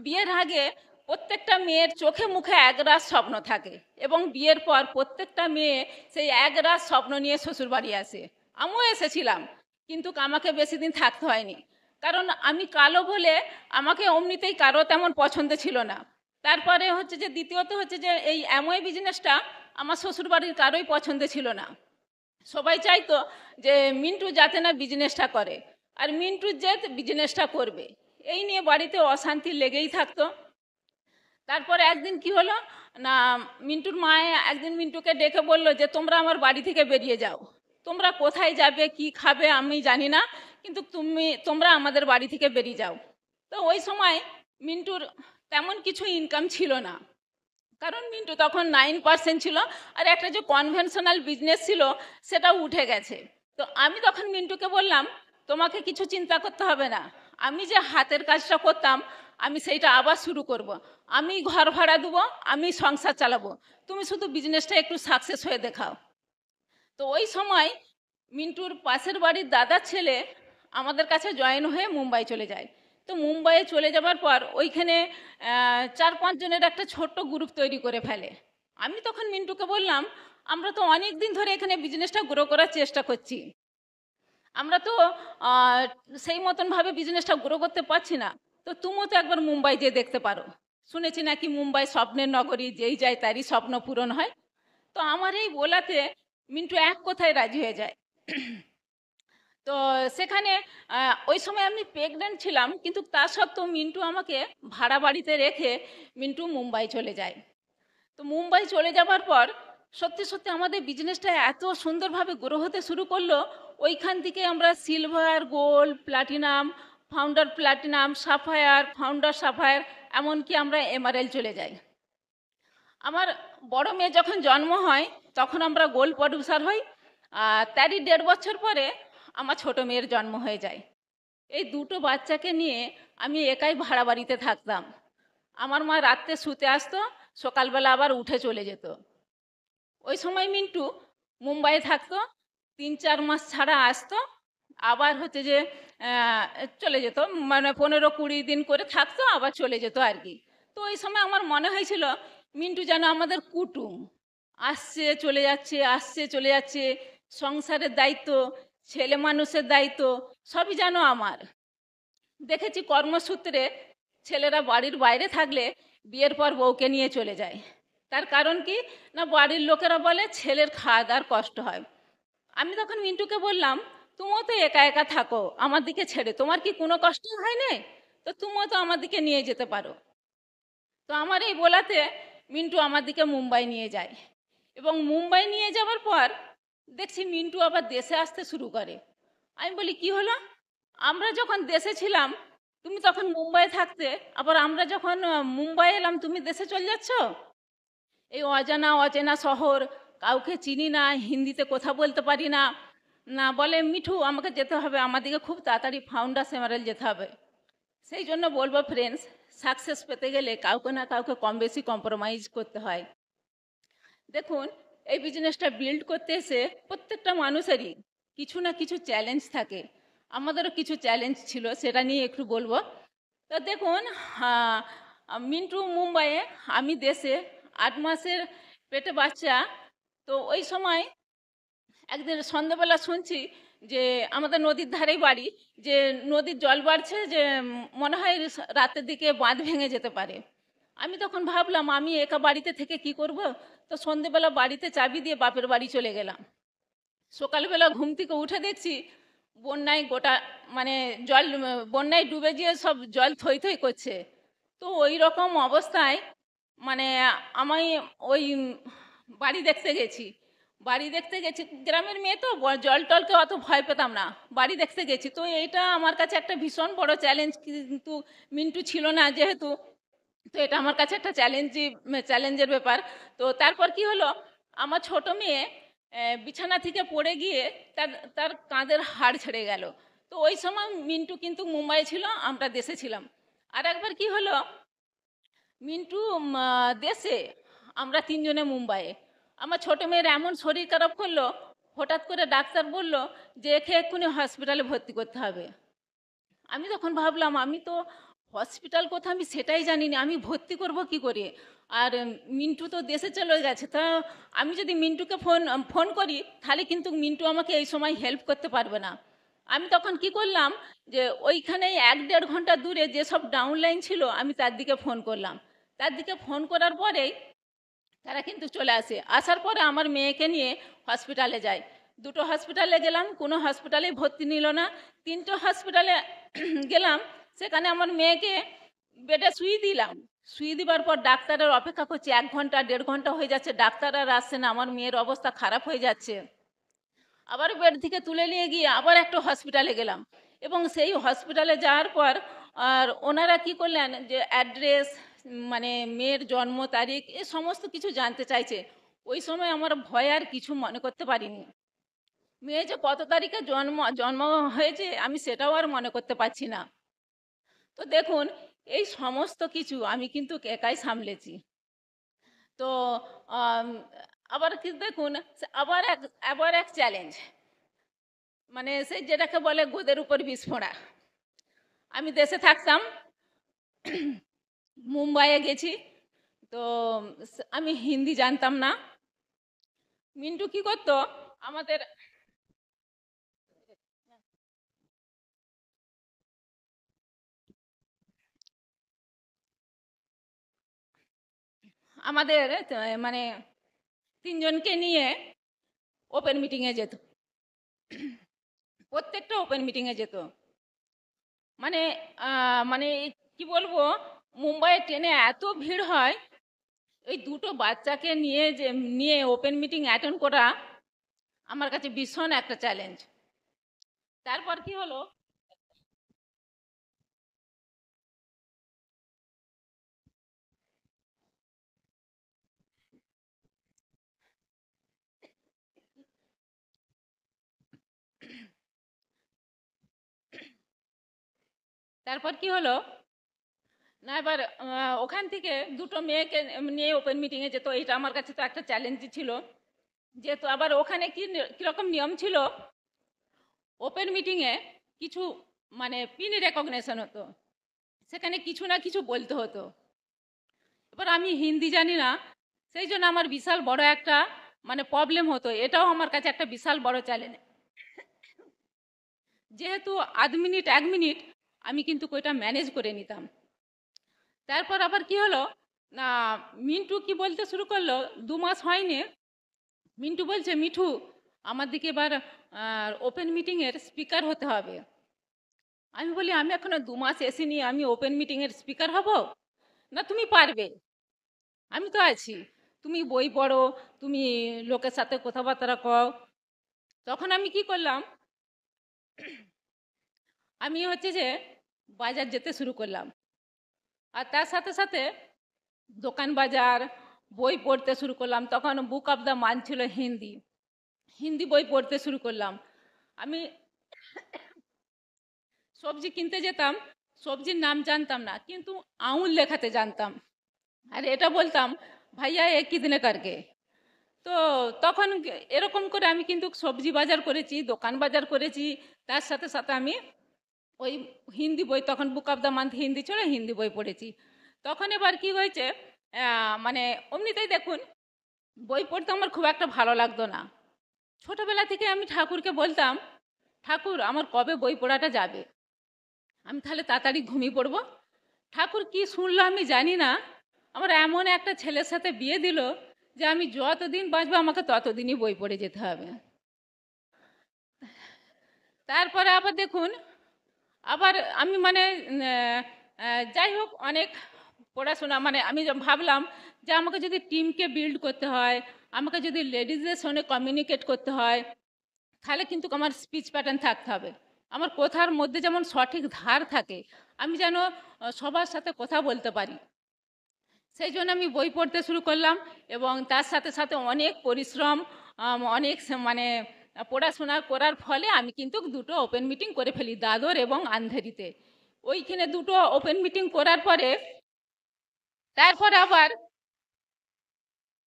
Speaker 3: বিয়ের আগে প্রত্যেকটা মেয়ের চোখে মুখে একরাশ স্বপ্ন থাকে এবং বিয়ের পর প্রত্যেকটা মেয়ে সেই একরাশ স্বপ্ন নিয়ে শ্বশুর বাড়ি আসে। আমিও এসেছিলাম, কিন্তু আমাকে বেশি দিন থাকতে হয়নি, কারণ আমি কালো বলে আমাকে অমনিতেই কারো তেমন পছন্দ ছিল না। তারপরে হচ্ছে যে দ্বিতীয়ত হচ্ছে যে এই অ্যামওয়ে বিজনেসটা আমার শ্বশুর বাড়ির কারোই পছন্দ ছিল না। সবাই চাইতো যে মিন্টু যাতে না বিজনেসটা করে, আর মিন্টু যে বিজনেসটা করবে, এই নিয়ে বাড়িতে অশান্তি লেগেই থাকতো। তারপরে একদিন কি হলো না, মিন্টুর মা একদিন মিন্টুকে ডেকে বলল যে তোমরা আমার বাড়ি থেকে বেরিয়ে যাও, তোমরা কোথায় যাবে কি খাবে আমি জানি না, কিন্তু তোমরা আমাদের বাড়ি থেকে বেরিয়ে যাও। তো ওই সময় মিন্টুর তেমন কিছু ইনকাম ছিল না, কারণ মিন্টু তখন 9% ছিল আর একটা যে কনভেনশনাল বিজনেস ছিল সেটাও উঠে গেছে। তো আমি তখন মিন্টুকে বললাম তোমাকে কিছু চিন্তা করতে হবে না, আমি যে হাতের কাজটা করতাম আমি সেইটা আবার শুরু করব, আমি ঘর ভাড়া দেবো, আমি সংসার চালাবো, তুমি শুধু বিজনেসটা একটু সাকসেস হয়ে দেখাও। তো ওই সময় মিন্টুর পাশের বাড়ির দাদার ছেলে আমাদের কাছে জয়েন হয়ে মুম্বাই চলে যায়। তো মুম্বাইয়ে চলে যাবার পর ওইখানে 4-5 জনের একটা ছোট্ট গ্রুপ তৈরি করে ফেলে। আমি তখন মিন্টুকে বললাম আমরা তো অনেক দিন ধরে এখানে বিজনেসটা গ্রো করার চেষ্টা করছি, আমরা তো সেই মতনভাবে বিজনেসটা গ্রো করতে পারছি না, তো তুমিও তো একবার মুম্বাই যেয়ে দেখতে পারো, শুনেছি নাকি মুম্বাই স্বপ্নের নগরী, যেই যায় তারই স্বপ্ন পূরণ হয়। তো আমার এই বলাতে মিন্টু এক কথায় রাজি হয়ে যায়। তো সেখানে ওই সময় আমি প্রেগনেন্ট ছিলাম, কিন্তু তা সত্ত্বেও মিন্টু আমাকে ভাড়া বাড়িতে রেখে মিন্টু মুম্বাই চলে যায়। তো মুম্বাই চলে যাবার পর সত্যি সত্যি আমাদের বিজনেসটা এত সুন্দরভাবে গ্রো হতে শুরু করলো, ওইখান থেকে আমরা silver, gold, platinum, founder platinum, Sapphire, founder Sapphire, এমনকি আমরা এমআরএল চলে যাই। আমার বড় মেয়ে যখন জন্ম হয় তখন আমরা গোল্ড প্রডিউসার হই, আর তারই 1.5 বছর পরে আমার ছোট মেয়ের জন্ম হয়ে যায়। এই দুটো বাচ্চাকে নিয়ে আমি একাই ভাড়া বাড়িতে থাকতাম। আমার মা রাত্রে শুতে আসতো, সকালবেলা আবার উঠে চলে যেত। ওই সময় মিন্টু মুম্বাইয়ে থাকতো, 3-4 মাস ছাড়া আসতো, আবার হচ্ছে যে চলে যেত, মানে 15-20 দিন করে থাকতো আবার চলে যেত আর কি। তো ওই সময় আমার মনে হয়েছিল মিন্টু যেন আমাদের কুটুম, আসছে চলে যাচ্ছে, আসছে চলে যাচ্ছে, সংসারের দায়িত্ব, ছেলে মানুষের দায়িত্ব সবই যেন আমার। দেখেছি কর্মসূত্রে ছেলেরা বাড়ির বাইরে থাকলে বিয়ের পর বউকে নিয়ে চলে যায়, তার কারণ কি না বাড়ির লোকেরা বলে ছেলের খাওয়া দাওয়ার কষ্ট হয়। আমি তখন মিন্টুকে বললাম তুমিও তো একা একা থাকো আমার দিকে ছেড়ে, তোমার কি কোনো কষ্ট হয় না, তো তুমিও তো আমার দিকে নিয়ে যেতে পারো। তো আমার এই বলাতে মিন্টু আমার দিকে মুম্বাই নিয়ে যায় এবং মুম্বাই নিয়ে যাওয়ার পর দেখছি মিন্টু আবার দেশে আসতে শুরু করে। আমি বলি কি হলো, আমরা যখন দেশে ছিলাম তুমি তখন মুম্বাই থাকতে, আবার আমরা যখন মুম্বাই এলাম তুমি দেশে চলে যাচ্ছ। এই অজানা অচেনা শহর, কাউকে চিনি না, হিন্দিতে কথা বলতে পারি না। না বলে মিঠু আমাকে যেতে হবে, আমাদেরকে খুব তাড়াতাড়ি ফাউন্ডাস এমারেল যেতে হবে। সেই জন্য বলবো ফ্রেন্ডস, সাকসেস পেতে গেলে কাউকে না কাউকে কম বেশি কম্প্রোমাইজ করতে হয়। দেখুন, এই বিজনেসটা বিল্ড করতে এসে প্রত্যেকটা মানুষেরই কিছু না কিছু চ্যালেঞ্জ থাকে। আমাদেরও কিছু চ্যালেঞ্জ ছিল, সেটা নিয়ে একটু বলবো। তো দেখুন, মিন্টু মুম্বাইয়ে, আমি দেশে, 8 মাসের পেটে বাচ্চা। তো ওই সময় একদিন সন্ধ্যাবেলা শুনছি যে আমাদের নদীর ধারেই বাড়ি, যে নদীর জল বাড়ছে, যে মনে হয় রাতের দিকে বাঁধ ভেঙে যেতে পারে। আমি তখন ভাবলাম আমি একা বাড়িতে থেকে কি করব। তো সন্ধ্যেবেলা বাড়িতে চাবি দিয়ে বাপের বাড়ি চলে গেলাম। সকালবেলা ঘুম থেকে উঠে দেখছি বন্যায় গোটা, মানে জল, বন্যায় ডুবে গিয়ে সব জল থই থই করছে। তো ওই রকম অবস্থায় মানে আমি ওই বাড়ি দেখতে গেছি। বাড়ি দেখতে গেছি, গ্রামের মেয়ে তো জল টলকে অত ভয় পেতাম না। বাড়ি দেখতে গেছি, তো এইটা আমার কাছে একটা ভীষণ বড় চ্যালেঞ্জ। কিন্তু মিন্টু ছিল না যেহেতু, তো এটা আমার কাছে একটা চ্যালেঞ্জের ব্যাপার। তো তারপর কি হলো, আমার ছোট মেয়ে বিছানা থেকে পড়ে গিয়ে তার তার কাঁধের হাড় ছেড়ে গেল। তো ওই সময় মিন্টু কিন্তু মুম্বাই ছিল, আমরা দেশে ছিলাম। আর একবার কি হলো, মিন্টু দেশে, আমরা 3 জনে মুম্বাইয়ে। আমার ছোট মেয়ের এমন শরীর খারাপ করলো, হঠাৎ করে ডাক্তার বলল যে একে এক্ষুনি হসপিটালে ভর্তি করতে হবে। আমি তখন ভাবলাম আমি তো হসপিটাল কোথায় আমি সেটাই জানি না, আমি ভর্তি করব কি করে। আর মিন্টু তো দেশে চলে গেছে, তা আমি যদি মিন্টুকে ফোন করি তাহলে কিন্তু মিন্টু আমাকে এই সময় হেল্প করতে পারবে না। আমি তখন কি করলাম, যে ওইখানেই 1-1.5 ঘন্টা দূরে যেসব ডাউন লাইন ছিল আমি তার দিকে ফোন করলাম। তার দিকে ফোন করার পরেই তারা কিন্তু চলে আসে। আসার পরে আমার মেয়েকে নিয়ে হসপিটালে যাই। 2টো হসপিটালে গেলাম, কোনো হসপিটালে ভর্তি নিল না। 3টে হসপিটালে গেলাম, সেখানে আমার মেয়েকে বেডে শুয়ে দিলাম। শুয়ে দিবার পর ডাক্তারের অপেক্ষা করছি, 1 ঘন্টা 1.5 ঘন্টা হয়ে যাচ্ছে, ডাক্তার আর আসছে না। আমার মেয়ের অবস্থা খারাপ হয়ে যাচ্ছে। আবার বেড থেকে তুলে নিয়ে গিয়ে আবার একটা হসপিটালে গেলাম, এবং সেই হসপিটালে যাওয়ার পর আর ওনারা কি করলেন, যে অ্যাড্রেস, মানে মেয়ের জন্ম তারিখ, এ সমস্ত কিছু জানতে চাইছে। ওই সময় আমার ভয় আর কিছু মনে করতে পারিনি। মেয়ে যে কত তারিখে জন্ম জন্ম হয়েছে আমি সেটাও আর মনে করতে পারছি না। তো দেখুন, এই সমস্ত কিছু আমি কিন্তু একাই সামলেছি। তো আম, আবার কি দেখুন, আবার এক চ্যালেঞ্জ, মানে সেই যেটাকে বলে গোদের উপর বিস্ফোরা। আমি দেশে থাকতাম, মুম্বাইয়ে গেছি। তো আমি হিন্দি জানতাম না। মিন্টু কি করতো, আমাদের আমাদের মানে 3 জনকে নিয়ে ওপেন মিটিংয়ে যেত। প্রত্যেকটা ওপেন মিটিংয়ে যেত। মানে মানে কি বলবো, মুম্বাইয়ে ট্রেনে এত ভিড় হয়, এই 2টো বাচ্চাকে নিয়ে ওপেন মিটিং অ্যাটেন্ড করা আমার কাছে ভীষণ একটা চ্যালেঞ্জ। তারপর কি হলো, তারপর কি হলো না, এবার ওখান থেকে 2টো মেয়েকে নিয়ে ওপেন মিটিংয়ে যেত। এটা আমার কাছে তো একটা চ্যালেঞ্জই ছিল। যেহেতু আবার ওখানে কীরকম নিয়ম ছিল, ওপেন মিটিংয়ে কিছু মানে পিন রেকগনেশন হতো, সেখানে কিছু না কিছু বলতে হতো। এবার আমি হিন্দি জানি না, সেই জন্য আমার বিশাল বড় একটা মানে প্রবলেম হতো। এটাও আমার কাছে একটা বিশাল বড় চ্যালেঞ্জ। যেহেতু 1 মিনিট 1 মিনিট আমি কিন্তু ওইটা ম্যানেজ করে নিতাম। তারপর আবার কি হলো না, মিন্টু কি বলতে শুরু করলো, 2 মাস হয়নি, মিন্টু বলছে মিঠু আমার দিকে এবার ওপেন মিটিংয়ের স্পিকার হতে হবে। আমি বলি আমি এখনো 2 মাস এসিনি, আমি ওপেন মিটিংয়ের স্পিকার হব? না তুমি পারবে, আমি তো আছি, তুমি বই পড়ো, তুমি লোকের সাথে কথাবার্তা কও। তখন আমি কি করলাম, আমি হচ্ছে যে বাজার যেতে শুরু করলাম, আর তার সাথে সাথে দোকান বাজার বই পড়তে শুরু করলাম। তখন বুক অফ দ্য মান্থ ছিল হিন্দি, হিন্দি বই পড়তে শুরু করলাম। আমি সবজি কিনতে যেতাম, সবজির নাম জানতাম না, কিন্তু আউল লেখাতে জানতাম। আর এটা বলতাম, ভাইয়া এ কি দিনে কারকে। তো তখন এরকম করে আমি কিন্তু সবজি বাজার করেছি, দোকান বাজার করেছি, তার সাথে সাথে আমি ওই হিন্দি বই, তখন book of the month Hindi ছিল, হিন্দি বই পড়েছি। তখন এবার কি হয়েছে, মানে অমনিতেই দেখুন বই পড়তে আমার খুব একটা ভালো লাগতো না। ছোটবেলা থেকে আমি ঠাকুরকে বলতাম, ঠাকুর আমার কবে বই পড়াটা যাবে, আমি তাহলে তাড়াতাড়ি ঘুমিয়ে পড়বো। ঠাকুর কি শুনলো আমি জানি না, আমার এমন একটা ছেলের সাথে বিয়ে দিল যে আমি যতদিন বাঁচবো আমাকে ততদিনই বই পড়ে যেতে হবে। তারপরে আবার দেখুন, আবার আমি মানে যাই হোক অনেক পড়াশোনা, মানে আমি ভাবলাম যে আমাকে যদি টিমকে বিল্ড করতে হয়, আমাকে যদি লেডিজদের সঙ্গে কমিউনিকেট করতে হয়, তাহলে কিন্তু আমার স্পিচ প্যাটার্ন থাকতে হবে। আমার কথার মধ্যে যেমন সঠিক ধার থাকে, আমি যেন সবার সাথে কথা বলতে পারি। সেই জন্য আমি বই পড়তে শুরু করলাম, এবং তার সাথে সাথে অনেক পরিশ্রম, অনেক মানে পড়াশোনা করার ফলে আমি কিন্তু দুটো ওপেন মিটিং করে ফেলি, দাদর এবং আন্ধেরিতে। ওইখানে দুটো ওপেন মিটিং করার পরে তারপরে আবার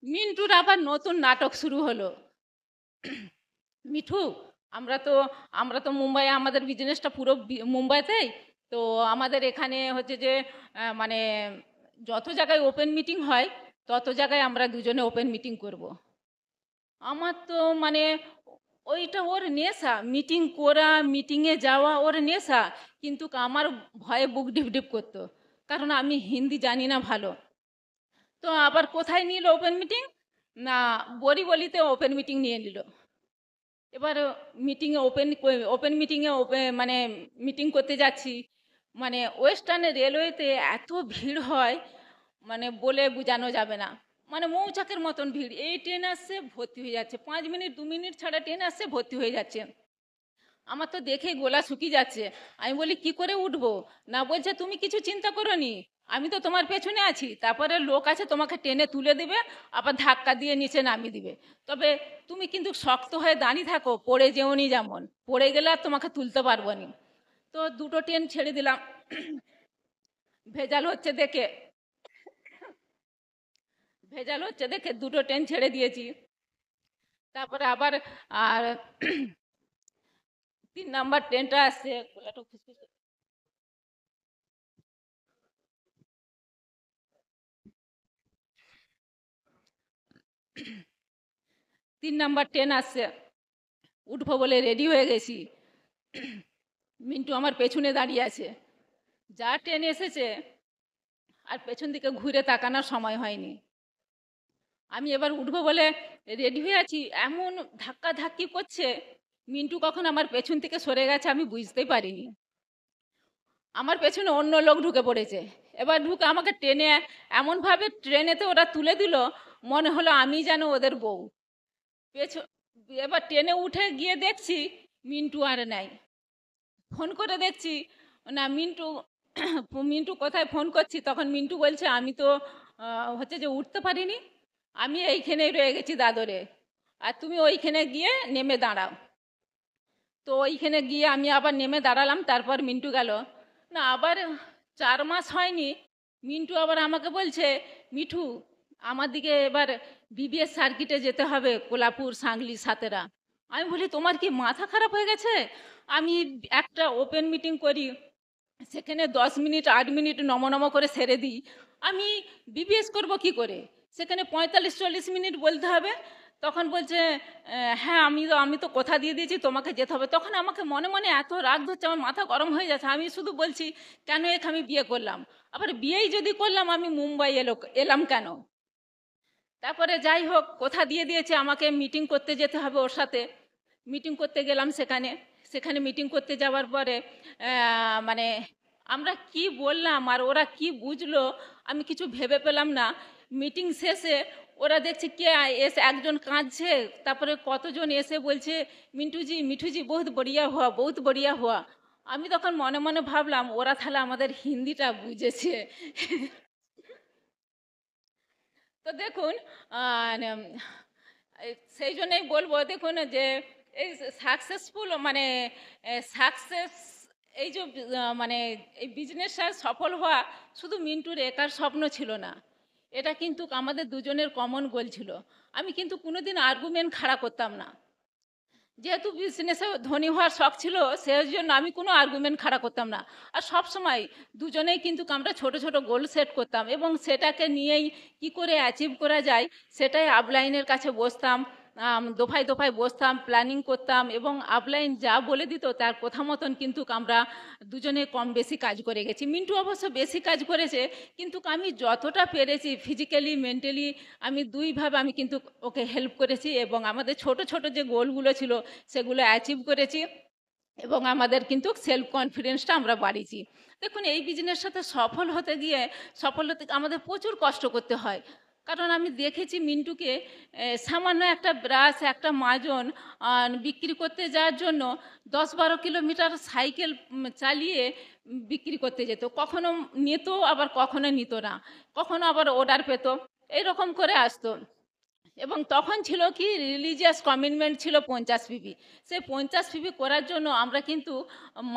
Speaker 3: মিন্টুর আবার নতুন নাটক শুরু হলো। মিঠু, আমরা তো মুম্বাইয়ে, আমাদের বিজনেসটা পুরো মুম্বাইতেই। তো আমাদের এখানে হচ্ছে যে মানে যত জায়গায় ওপেন মিটিং হয় তত জায়গায় আমরা দুজনে ওপেন মিটিং করব। আমার তো মানে ওইটা ওর নেশা, মিটিং করা, মিটিংয়ে যাওয়া ওর নেশা। কিন্তু আমার ভয়ে বুক ডিপ ডিপ করতো, কারণ আমি হিন্দি জানি না ভালো। তো আবার কোথায় নিল ওপেন মিটিং, না বরিবলিতে ওপেন মিটিং নিয়ে নিল। এবার মিটিংয়ে ওপেন মিটিংয়ে মানে মিটিং করতে যাচ্ছি, মানে ওয়েস্টার্ন রেলওয়েতে এত ভিড় হয়, মানে বলে বোঝানো যাবে না। মানে মৌচাকের মতন ভিড়, এই ট্রেন আসছে ভর্তি হয়ে যাচ্ছে, 5 মিনিট 2 মিনিট ছাড়া ট্রেন আসছে ভর্তি হয়ে যাচ্ছে। আমার তো দেখেই গলা শুকিয়ে যাচ্ছে। আমি বলি কি করে উঠবো, না বলছে তুমি কিছু চিন্তা করো নি, আমি তো তোমার পেছনে আছি, তারপরে লোক আছে তোমাকে টেনে তুলে দেবে, আবার ধাক্কা দিয়ে নিচে নামিয়ে দিবে। তবে তুমি কিন্তু শক্ত হয়ে দাঁড়িয়ে থাকো, পড়ে যেওনি, যেমন পড়ে গেলে আর তোমাকে তুলতে পারবো নি। তো দুটো ট্রেন ছেড়ে দিলাম, ভেজাল হচ্ছে দেখে, দুটো ট্রেন ছেড়ে দিয়েছি। তারপরে আবার আর 3 নাম্বার ট্রেনটা আসছে, 3 নাম্বার ট্রেন আসছে, উঠবো বলে রেডি হয়ে গেছি। মিন্টু আমার পেছনে দাঁড়িয়ে আছে। যা ট্রেন এসেছে আর পেছন দিকে ঘুরে তাকানোর সময় হয়নি। আমি এবার উঠবো বলে রেডি হয়ে আছি, এমন ধাক্কা ধাক্কি করছে, মিন্টু কখন আমার পেছন থেকে সরে গেছে আমি বুঝতেই পারিনি। আমার পেছনে অন্য লোক ঢুকে পড়েছে। এবার ঢুকে আমাকে টেনে এমনভাবে ট্রেনেতে ওরা তুলে দিল, মনে হলো আমি যেন ওদের বউ। এবার ট্রেনে উঠে গিয়ে দেখছি মিন্টু আর নাই। ফোন করে দেখছি না মিন্টু, মিন্টু কোথায়, ফোন করছি তখন মিন্টু বলছে আমি তো হচ্ছে যে উঠতে পারিনি, আমি এইখানেই রয়ে গেছি দাদরে, আর তুমি ওইখানে গিয়ে নেমে দাঁড়াও। তো ওইখানে গিয়ে আমি আবার নেমে দাঁড়ালাম, তারপর মিন্টু গেল। না আবার 4 মাস হয়নি, মিন্টু আবার আমাকে বলছে, মিঠু আমার দিকে এবার বিবিএস সার্কিটে যেতে হবে, কোলাপুর, সাংলি, সাতেরা। আমি বলি তোমার কি মাথা খারাপ হয়ে গেছে, আমি একটা ওপেন মিটিং করি, সেখানে 10 মিনিট 8 মিনিট নম করে সেরে দিই, আমি বিবিএস করব কি করে, সেখানে 45-40 মিনিট বলতে হবে। তখন বলছে হ্যাঁ আমি তো কথা দিয়ে দিয়েছি তোমাকে যেতে হবে। তখন আমাকে মনে মনে এত রাগ ধরছে, আমার মাথা গরম হয়ে যাচ্ছে। আমি শুধু বলছি কেন আমি বিয়ে করলাম, আবার বিয়েই যদি করলাম আমি মুম্বাই এলাম কেন। তারপরে যাই হোক কথা দিয়ে দিয়েছে, আমাকে মিটিং করতে যেতে হবে ওর সাথে। মিটিং করতে গেলাম, সেখানে মিটিং করতে যাওয়ার পরে মানে আমরা কি বললাম আর ওরা কি বুঝলো আমি কিছু ভেবে পেলাম না। মিটিং শেষে ওরা দেখছে কে এসে একজন কাঁদছে, তারপরে কতজন এসে বলছে মিন্টুজি মিঠুজি বহুত বড়িয়া হওয়া, বহুত বড়িয়া হওয়া। আমি তখন মনে মনে ভাবলাম ওরা তাহলে আমাদের হিন্দিটা বুঝেছে। তো দেখুন সেই জন্যই বলবো, দেখুন যে এই সাকসেসফুল মানে সাকসেস, এই যে মানে এই বিজনেসটা সফল হওয়া শুধু মিন্টুর একার স্বপ্ন ছিল না, এটা কিন্তু আমাদের দুজনের কমন গোল ছিল। আমি কিন্তু কোনোদিন আর্গুমেন্ট খাড়া করতাম না, যেহেতু বিজনেসে ধনী হওয়ার শখ ছিল সেই জন্য আমি কোনো আর্গুমেন্ট খাড়া করতাম না। আর সব সময় দুজনেই কিন্তু আমরা ছোট ছোট গোল সেট করতাম এবং সেটাকে নিয়েই কি করে অ্যাচিভ করা যায় সেটাই আপলাইনের কাছে বসতাম, দফায় দফায় বসতাম, প্ল্যানিং করতাম এবং আপলাইন যা বলে দিত তার কথা মতন কিন্তু আমরা দুজনে কম বেশি কাজ করে গেছি। মিন্টু অবশ্য বেশি কাজ করেছে, কিন্তু আমি যতটা পেরেছি ফিজিক্যালি মেন্টালি আমি দুইভাবে আমি কিন্তু ওকে হেল্প করেছি এবং আমাদের ছোট ছোট যে গোলগুলো ছিল সেগুলো অ্যাচিভ করেছি এবং আমাদের কিন্তু সেলফ কনফিডেন্সটা আমরা বাড়িয়েছি। দেখুন এই বিজনেসের সাথে সফল হতে গিয়ে আমাদের প্রচুর কষ্ট করতে হয়, কারণ আমি দেখেছি মিন্টুকে সামান্য একটা ব্রাশ একটা মাজন বিক্রি করতে যাওয়ার জন্য 10-12 কিলোমিটার সাইকেল চালিয়ে বিক্রি করতে যেত, কখনো নিত আবার কখনো নিত না, কখনো আবার অর্ডার পেত, এইরকম করে আসতো। এবং তখন ছিল কি রিলিজিয়াস কমিটমেন্ট ছিল 50 পিপি, সেই 50 পিপি করার জন্য আমরা কিন্তু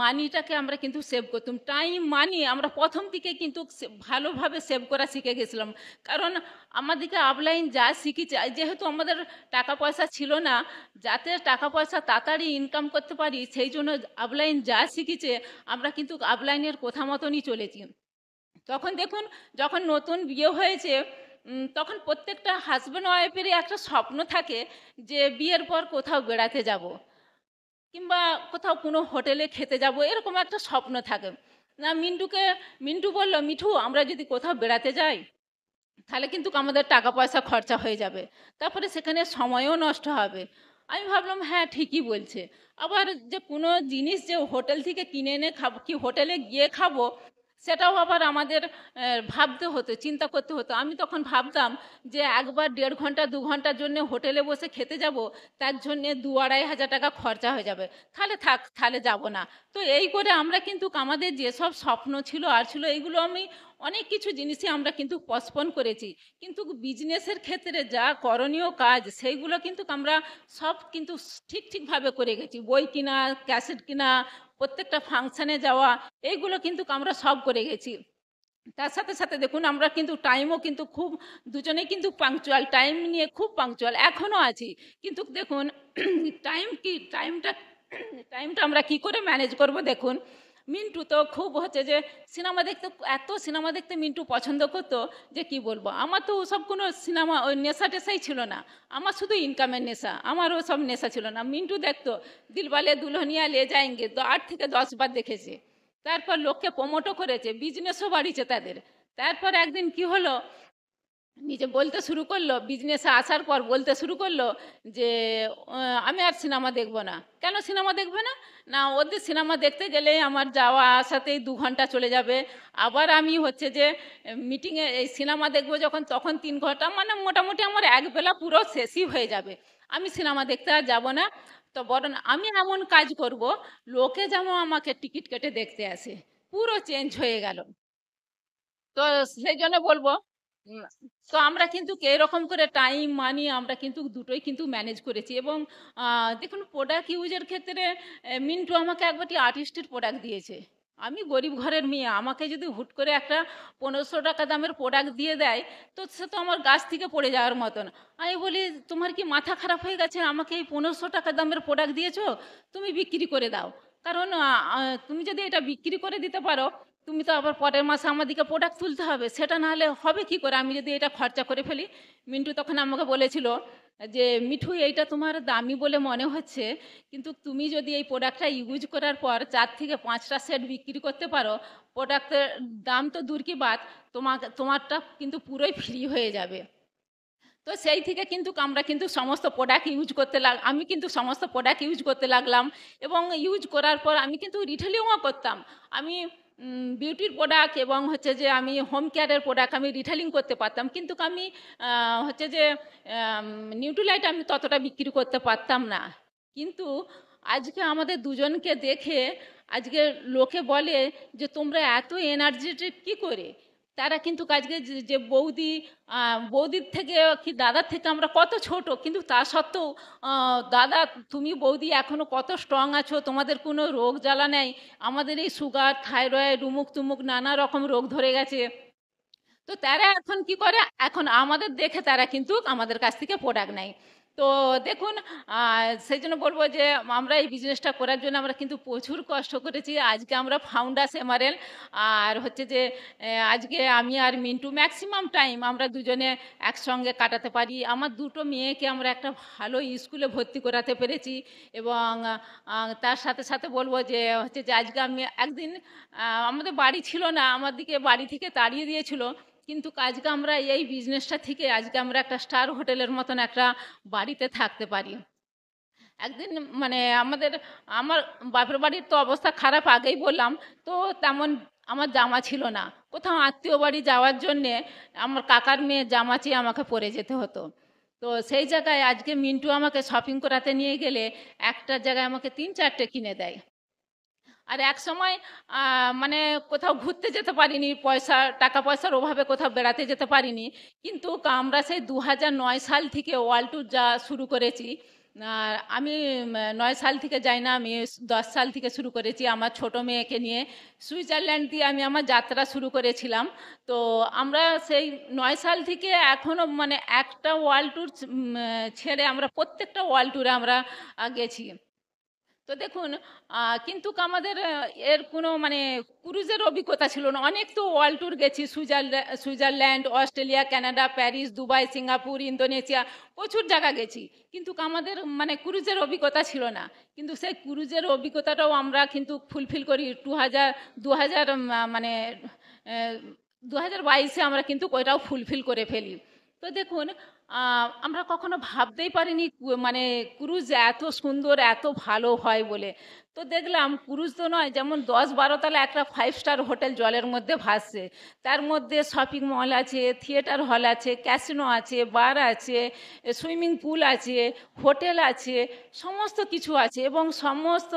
Speaker 3: মানিটাকে আমরা কিন্তু সেভ করতাম, টাইম মানি আমরা প্রথম দিকে কিন্তু ভালোভাবে সেভ করা শিখে গেছিলাম। কারণ আমাদেরকে আপলাইন যা শিখেছে, যেহেতু আমাদের টাকা পয়সা ছিল না, যাতে টাকা পয়সা তাড়াতাড়ি ইনকাম করতে পারি সেই জন্য আপলাইন যা শিখেছে আমরা কিন্তু আপলাইনের কথা মতনই চলেছি। তখন দেখুন যখন নতুন বিয়ে হয়েছে তখন প্রত্যেকটা হাজব্যান্ড ওয়াইফেরই একটা স্বপ্ন থাকে যে বিয়ের পর কোথাও বেড়াতে যাব কিংবা কোথাও কোনো হোটেলে খেতে যাব, এরকম একটা স্বপ্ন থাকে না। মিন্টু বলল, মিঠু আমরা যদি কোথাও বেড়াতে যাই তাহলে কিন্তু আমাদের টাকা পয়সা খরচা হয়ে যাবে, তারপরে সেখানে সময়ও নষ্ট হবে। আমি ভাবলাম হ্যাঁ ঠিকই বলছে। আবার যে কোনো জিনিস যে হোটেল থেকে কিনে এনে খাবো কি হোটেলে গিয়ে খাবো সেটাও আবার আমাদের ভাবতে হতো, চিন্তা করতে হতো। আমি তখন ভাবতাম যে একবার 1.5 ঘন্টা 2 ঘন্টার জন্য হোটেলে বসে খেতে যাব, তার জন্যে 2-2.5 হাজার টাকা খরচা হয়ে যাবে, তাহলে থাক তাহলে যাব না। তো এই করে আমরা কিন্তু আমাদের যেসব স্বপ্ন ছিল আর ছিল এইগুলো আমি অনেক কিছু জিনিসই আমরা কিন্তু পসপন করেছি, কিন্তু বিজনেসের ক্ষেত্রে যা করণীয় কাজ সেইগুলো কিন্তু আমরা সব কিন্তু ঠিকভাবে করে গেছি। বই কিনা, ক্যাসেট কিনা, প্রত্যেকটা ফাংশানে যাওয়া, এইগুলো কিন্তু আমরা সব করে গেছি। তার সাথে সাথে দেখুন আমরা কিন্তু টাইমও কিন্তু খুব দুজনেই কিন্তু পাংচুয়াল, টাইম নিয়ে খুব পাংচুয়াল এখনও আছি। কিন্তু দেখুন টাইমটা আমরা কি করে ম্যানেজ করব। দেখুন মিন্টু তো খুব হচ্ছে যে সিনেমা দেখতে, এত সিনেমা দেখতে মিন্টু পছন্দ করতো যে কি বলবো। আমার তো ওসব কোনো সিনেমা ওই নেশা টেশাই ছিল না, আমার শুধু ইনকামের নেশা, আমার ওসব নেশা ছিল না। মিন্টু দেখতো দিলওয়ালে দুলহনিয়া লে যায়েঙ্গে, 8 থেকে 10 বার দেখেছে, তারপর লোককে প্রমোটও করেছে, বিজনেসও বাড়িয়েছে তাদের। তারপর একদিন কি হলো, নিজে বলতে শুরু করলো, বিজনেসে আসার পর বলতে শুরু করলো যে আমি আর সিনেমা দেখবো না। কেন সিনেমা দেখবে না? না ওদের সিনেমা দেখতে গেলে আমার যাওয়া আসাতেই 2 ঘন্টা চলে যাবে, আবার আমি হচ্ছে যে মিটিংয়ে এই সিনেমা দেখবো যখন তখন 3 ঘন্টা, মানে মোটামুটি আমার একবেলা পুরো শেষই হয়ে যাবে, আমি সিনেমা দেখতে আর যাবো না। তো বরং আমি এমন কাজ করব লোকে যেন আমাকে টিকিট কেটে দেখতে আসে। পুরো চেঞ্জ হয়ে গেল। তো সেই জন্য বলবো উম, তো আমরা কিন্তু এরকম করে টাইম মানি আমরা কিন্তু দুটোই কিন্তু ম্যানেজ করেছি। এবং দেখুন প্রোডাক্ট ইউজের ক্ষেত্রে মিন্টু আমাকে একবারটি আর্টিস্টের প্রোডাক্ট দিয়েছে। আমি গরিব ঘরের মেয়ে, আমাকে যদি হুট করে একটা 1500 টাকা দামের প্রোডাক্ট দিয়ে দেয় তো সে তো আমার গাছ থেকে পড়ে যাওয়ার মতন। আমি বলি তোমার কি মাথা খারাপ হয়ে গেছে, আমাকে এই 1500 টাকা দামের প্রোডাক্ট দিয়েছো, তুমি বিক্রি করে দাও। কারণ তুমি যদি এটা বিক্রি করে দিতে পারো তুমি তো আবার পরের মাসে আমাদেরকে প্রোডাক্ট তুলতে হবে, সেটা না হলে হবে কি করে আমি যদি এটা খরচা করে ফেলি। মিন্টু তখন আমাকে বলেছিল যে মিঠু এইটা তোমার দামি বলে মনে হচ্ছে, কিন্তু তুমি যদি এই প্রোডাক্টটা ইউজ করার পর 4 থেকে 5টা সেট বিক্রি করতে পারো, প্রোডাক্টের দাম তো দূর কি বাদ, তোমারটা কিন্তু পুরোই ফ্রি হয়ে যাবে। তো সেই থেকে কিন্তু আমরা কিন্তু সমস্ত প্রোডাক্ট ইউজ করতে আমি কিন্তু সমস্ত প্রোডাক্ট ইউজ করতে লাগলাম। এবং ইউজ করার পর আমি কিন্তু রিটেলিংও করতাম। আমি বিউটির প্রোডাক্ট এবং হচ্ছে যে আমি হোম কেয়ারের প্রোডাক্ট আমি রিটেলিং করতে পারতাম, কিন্তু আমি হচ্ছে যে নিউট্রিলাইট আমি ততটা বিক্রি করতে পারতাম না। কিন্তু আজকে আমাদের দুজনকে দেখে আজকে লোকে বলে যে তোমরা এত এনার্জেটিক কি করে। তারা কিন্তু আজকে যে বৌদি, বৌদির থেকে কি দাদার থেকে আমরা কত ছোট, কিন্তু তা সত্ত্বেও দাদা তুমি বৌদি এখনো কত স্ট্রং আছো, তোমাদের কোনো রোগ জ্বালা নেই। আমাদের এই সুগার, থাইরয়েড, উমুক তুমুক নানা রকম রোগ ধরে গেছে। তো তারা এখন কি করে, এখন আমাদের দেখে তারা কিন্তু আমাদের কাছ থেকে প্রোডাক্ট নেয়। তো দেখুন, সেই জন্য বলবো যে আমরা এই বিজনেসটা করার জন্য আমরা কিন্তু প্রচুর কষ্ট করেছি। আজকে আমরা ফাউন্ডার্স এমআরএল, আর হচ্ছে যে আজকে আমি আর মিন্টু ম্যাক্সিমাম টাইম আমরা দুজনে একসঙ্গে কাটাতে পারি। আমার দুটো মেয়েকে আমরা একটা ভালো স্কুলে ভর্তি করাতে পেরেছি। এবং তার সাথে সাথে বলবো যে হচ্ছে যে আজকে আমি একদিন আমাদের বাড়ি ছিল না, আমার দিকে বাড়ি থেকে তাড়িয়ে দিয়েছিল, কিন্তু আজকে আমরা এই বিজনেসটা থেকে আজকে আমরা একটা স্টার হোটেলের মতন একটা বাড়িতে থাকতে পারি। একদিন মানে আমার বাপের বাড়ির তো অবস্থা খারাপ, আগেই বললাম। তো তেমন আমার জামা ছিল না, কোথাও আত্মীয় বাড়ি যাওয়ার জন্যে আমার কাকার মেয়ে জামা চেয়ে আমাকে পরে যেতে হতো। তো সেই জায়গায় আজকে মিন্টু আমাকে শপিং করাতে নিয়ে গেলে একটা জায়গায় আমাকে 3-4টে কিনে দেয়। আর এক সময় মানে কোথাও ঘুরতে যেতে পারিনি, টাকা পয়সার অভাবে কোথাও বেড়াতে যেতে পারিনি। কিন্তু আমরা সেই 2009 সাল থেকে ওয়ার্ল্ড ট্যুর যাওয়া শুরু করেছি। আর আমি 9 সাল থেকে যাই না, আমি 10 সাল থেকে শুরু করেছি আমার ছোট মেয়েকে নিয়ে। সুইজারল্যান্ড দিয়ে আমি আমার যাত্রা শুরু করেছিলাম। তো আমরা সেই 9 সাল থেকে এখনও মানে একটা ওয়ার্ল্ড ট্যুর ছেড়ে আমরা প্রত্যেকটা ওয়ার্ল্ড ট্যুরে আমরা গেছি। তো দেখুন, কিন্তু আমাদের এর কোনো মানে ক্রুজের অভিজ্ঞতা ছিল না। অনেক তো ওয়ার্ল্ড ট্যুর গেছি, Switzerland, Australia, Canada, Paris, Dubai, Singapore, Indonesia, প্রচুর জায়গা গেছি, কিন্তু আমাদের মানে ক্রুজের অভিজ্ঞতা ছিল না। কিন্তু সেই ক্রুজের অভিজ্ঞতাটাও আমরা কিন্তু ফুলফিল করি 2000 মানে 2022-এ আমরা কিন্তু ওইটাও ফুলফিল করে ফেলি। তো দেখুন, আমরা কখনো ভাবতেই পারিনি মানে ক্রুজ এত সুন্দর, এত ভালো হয় বলে। তো দেখলাম ক্রুজ তো নয়, যেমন 10-12 তলা একটা 5 স্টার হোটেল জলের মধ্যে ভাসছে, তার মধ্যে শপিং মল আছে, থিয়েটার হল আছে, ক্যাসিনো আছে, বার আছে, সুইমিং পুল আছে, হোটেল আছে, সমস্ত কিছু আছে, এবং সমস্ত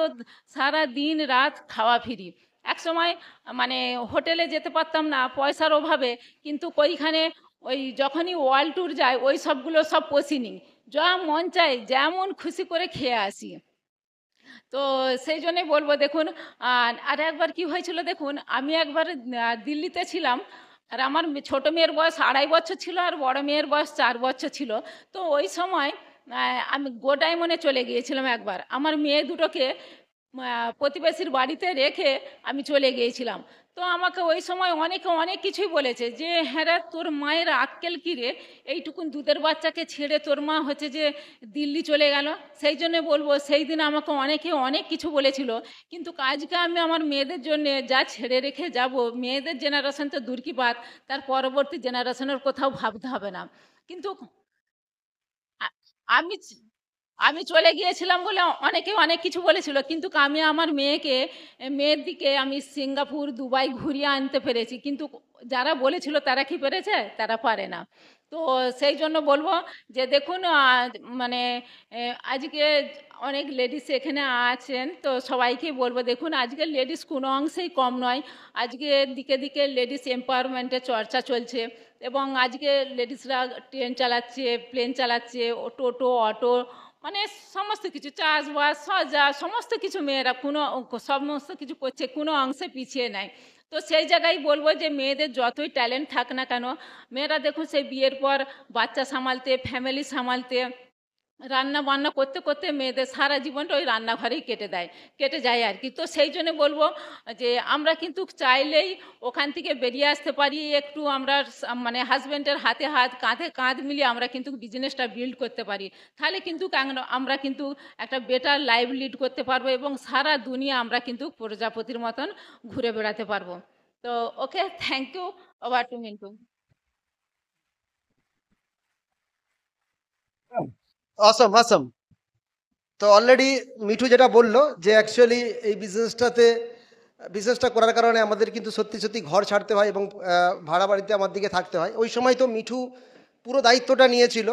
Speaker 3: সারা দিন রাত খাওয়া ফ্রি। এক সময় মানে হোটেলে যেতে পারতাম না পয়সার অভাবে, কিন্তু ওইখানে ওই যখনই ওয়ার্ল্ড ট্যুর যায় ওই সবগুলো সব পশিনি, যা মন চায় যেমন খুশি করে খেয়ে আসি। তো সেই জন্যে বলবো দেখুন, আর একবার কি হয়েছিল দেখুন, আমি একবার দিল্লিতে ছিলাম, আর আমার ছোট মেয়ের বয়স 2.5 বছর ছিল, আর বড় মেয়ের বয়স 4 বছর ছিল। তো ওই সময় আমি গোডাইমনে চলে গিয়েছিলাম একবার, আমার মেয়ে দুটোকে প্রতিবেশীর বাড়িতে রেখে আমি চলে গিয়েছিলাম। তো আমাকে ওই সময় অনেকে অনেক কিছুই বলেছে যে হ্যাঁ রে, তোর মায়ের আক্কেল কী রে, এইটুকুন দুধের বাচ্চাকে ছেড়ে তোর মা হচ্ছে যে দিল্লি চলে গেল। সেই জন্য বলবো সেই দিন আমাকে অনেকে অনেক কিছু বলেছিল, কিন্তু আজকে আমি আমার মেয়েদের জন্য যা ছেড়ে রেখে যাব, মেয়েদের জেনারেশন তো দূর কি বাত, তার পরবর্তী জেনারেশনের কোথাও ভাবতে হবে না। কিন্তু আ- আমি আমি চলে গিয়েছিলাম বলে অনেকে অনেক কিছু বলেছিল, কিন্তু আমি আমার মেয়ের দিকে আমি সিঙ্গাপুর, দুবাই ঘুরিয়ে আনতে পেরেছি, কিন্তু যারা বলেছিল তারা কি পেরেছে, তারা পারে না। তো সেই জন্য বলবো যে দেখুন, মানে আজকে অনেক লেডিস এখানে আছেন, তো সবাইকে বলবো দেখুন আজকে লেডিস কোনো অংশেই কম নয়। আজকে দিকে দিকে লেডিস এম্পাওয়ারমেন্টের চর্চা চলছে, এবং আজকে লেডিসরা ট্রেন চালাচ্ছে, প্লেন চালাচ্ছে, টোটো, অটো, মানে সমস্ত কিছু, চাষবাস, সজা, সমস্ত কিছু মেয়েরা সমস্ত কিছু করছে, কোনো অংশে পিছিয়ে নাই। তো সেই জায়গায় বলবো যে মেয়েদের যতই ট্যালেন্ট থাক না কেন, মেয়েরা দেখুন সেই বিয়ের পর বাচ্চা সামালতে, ফ্যামিলি সামালতে, রান্না বান্না করতে করতে মেয়েদের সারা জীবনটা ওই রান্নাঘরেই কেটে যায় আর কি। তো সেই জন্য বলবো যে আমরা কিন্তু চাইলেই ওখান থেকে বেরিয়ে আসতে পারি, একটু আমরা মানে হাজব্যান্ডের হাতে হাত, কাঁধে কাঁধ মিলিয়ে আমরা কিন্তু বিজনেসটা বিল্ড করতে পারি। তাহলে কিন্তু আমরা কিন্তু একটা বেটার লাইফ লিড করতে পারবো, এবং সারা দুনিয়া আমরা কিন্তু প্রজাপতির মতন ঘুরে বেড়াতে পারবো। তো okay, thank you. Over to Mintu.
Speaker 2: Awesome awesome. তো অলরেডি মিঠু যেটা বললো যে অ্যাকচুয়ালি এই বিজনেসটাতে বিজনেসটা করার কারণে আমাদের কিন্তু সত্যি সত্যি ঘর ছাড়তে হয় এবং ভাড়া বাড়িতে আমার দিকে থাকতে হয়। ওই সময় তো মিঠু পুরো দায়িত্বটা নিয়েছিল।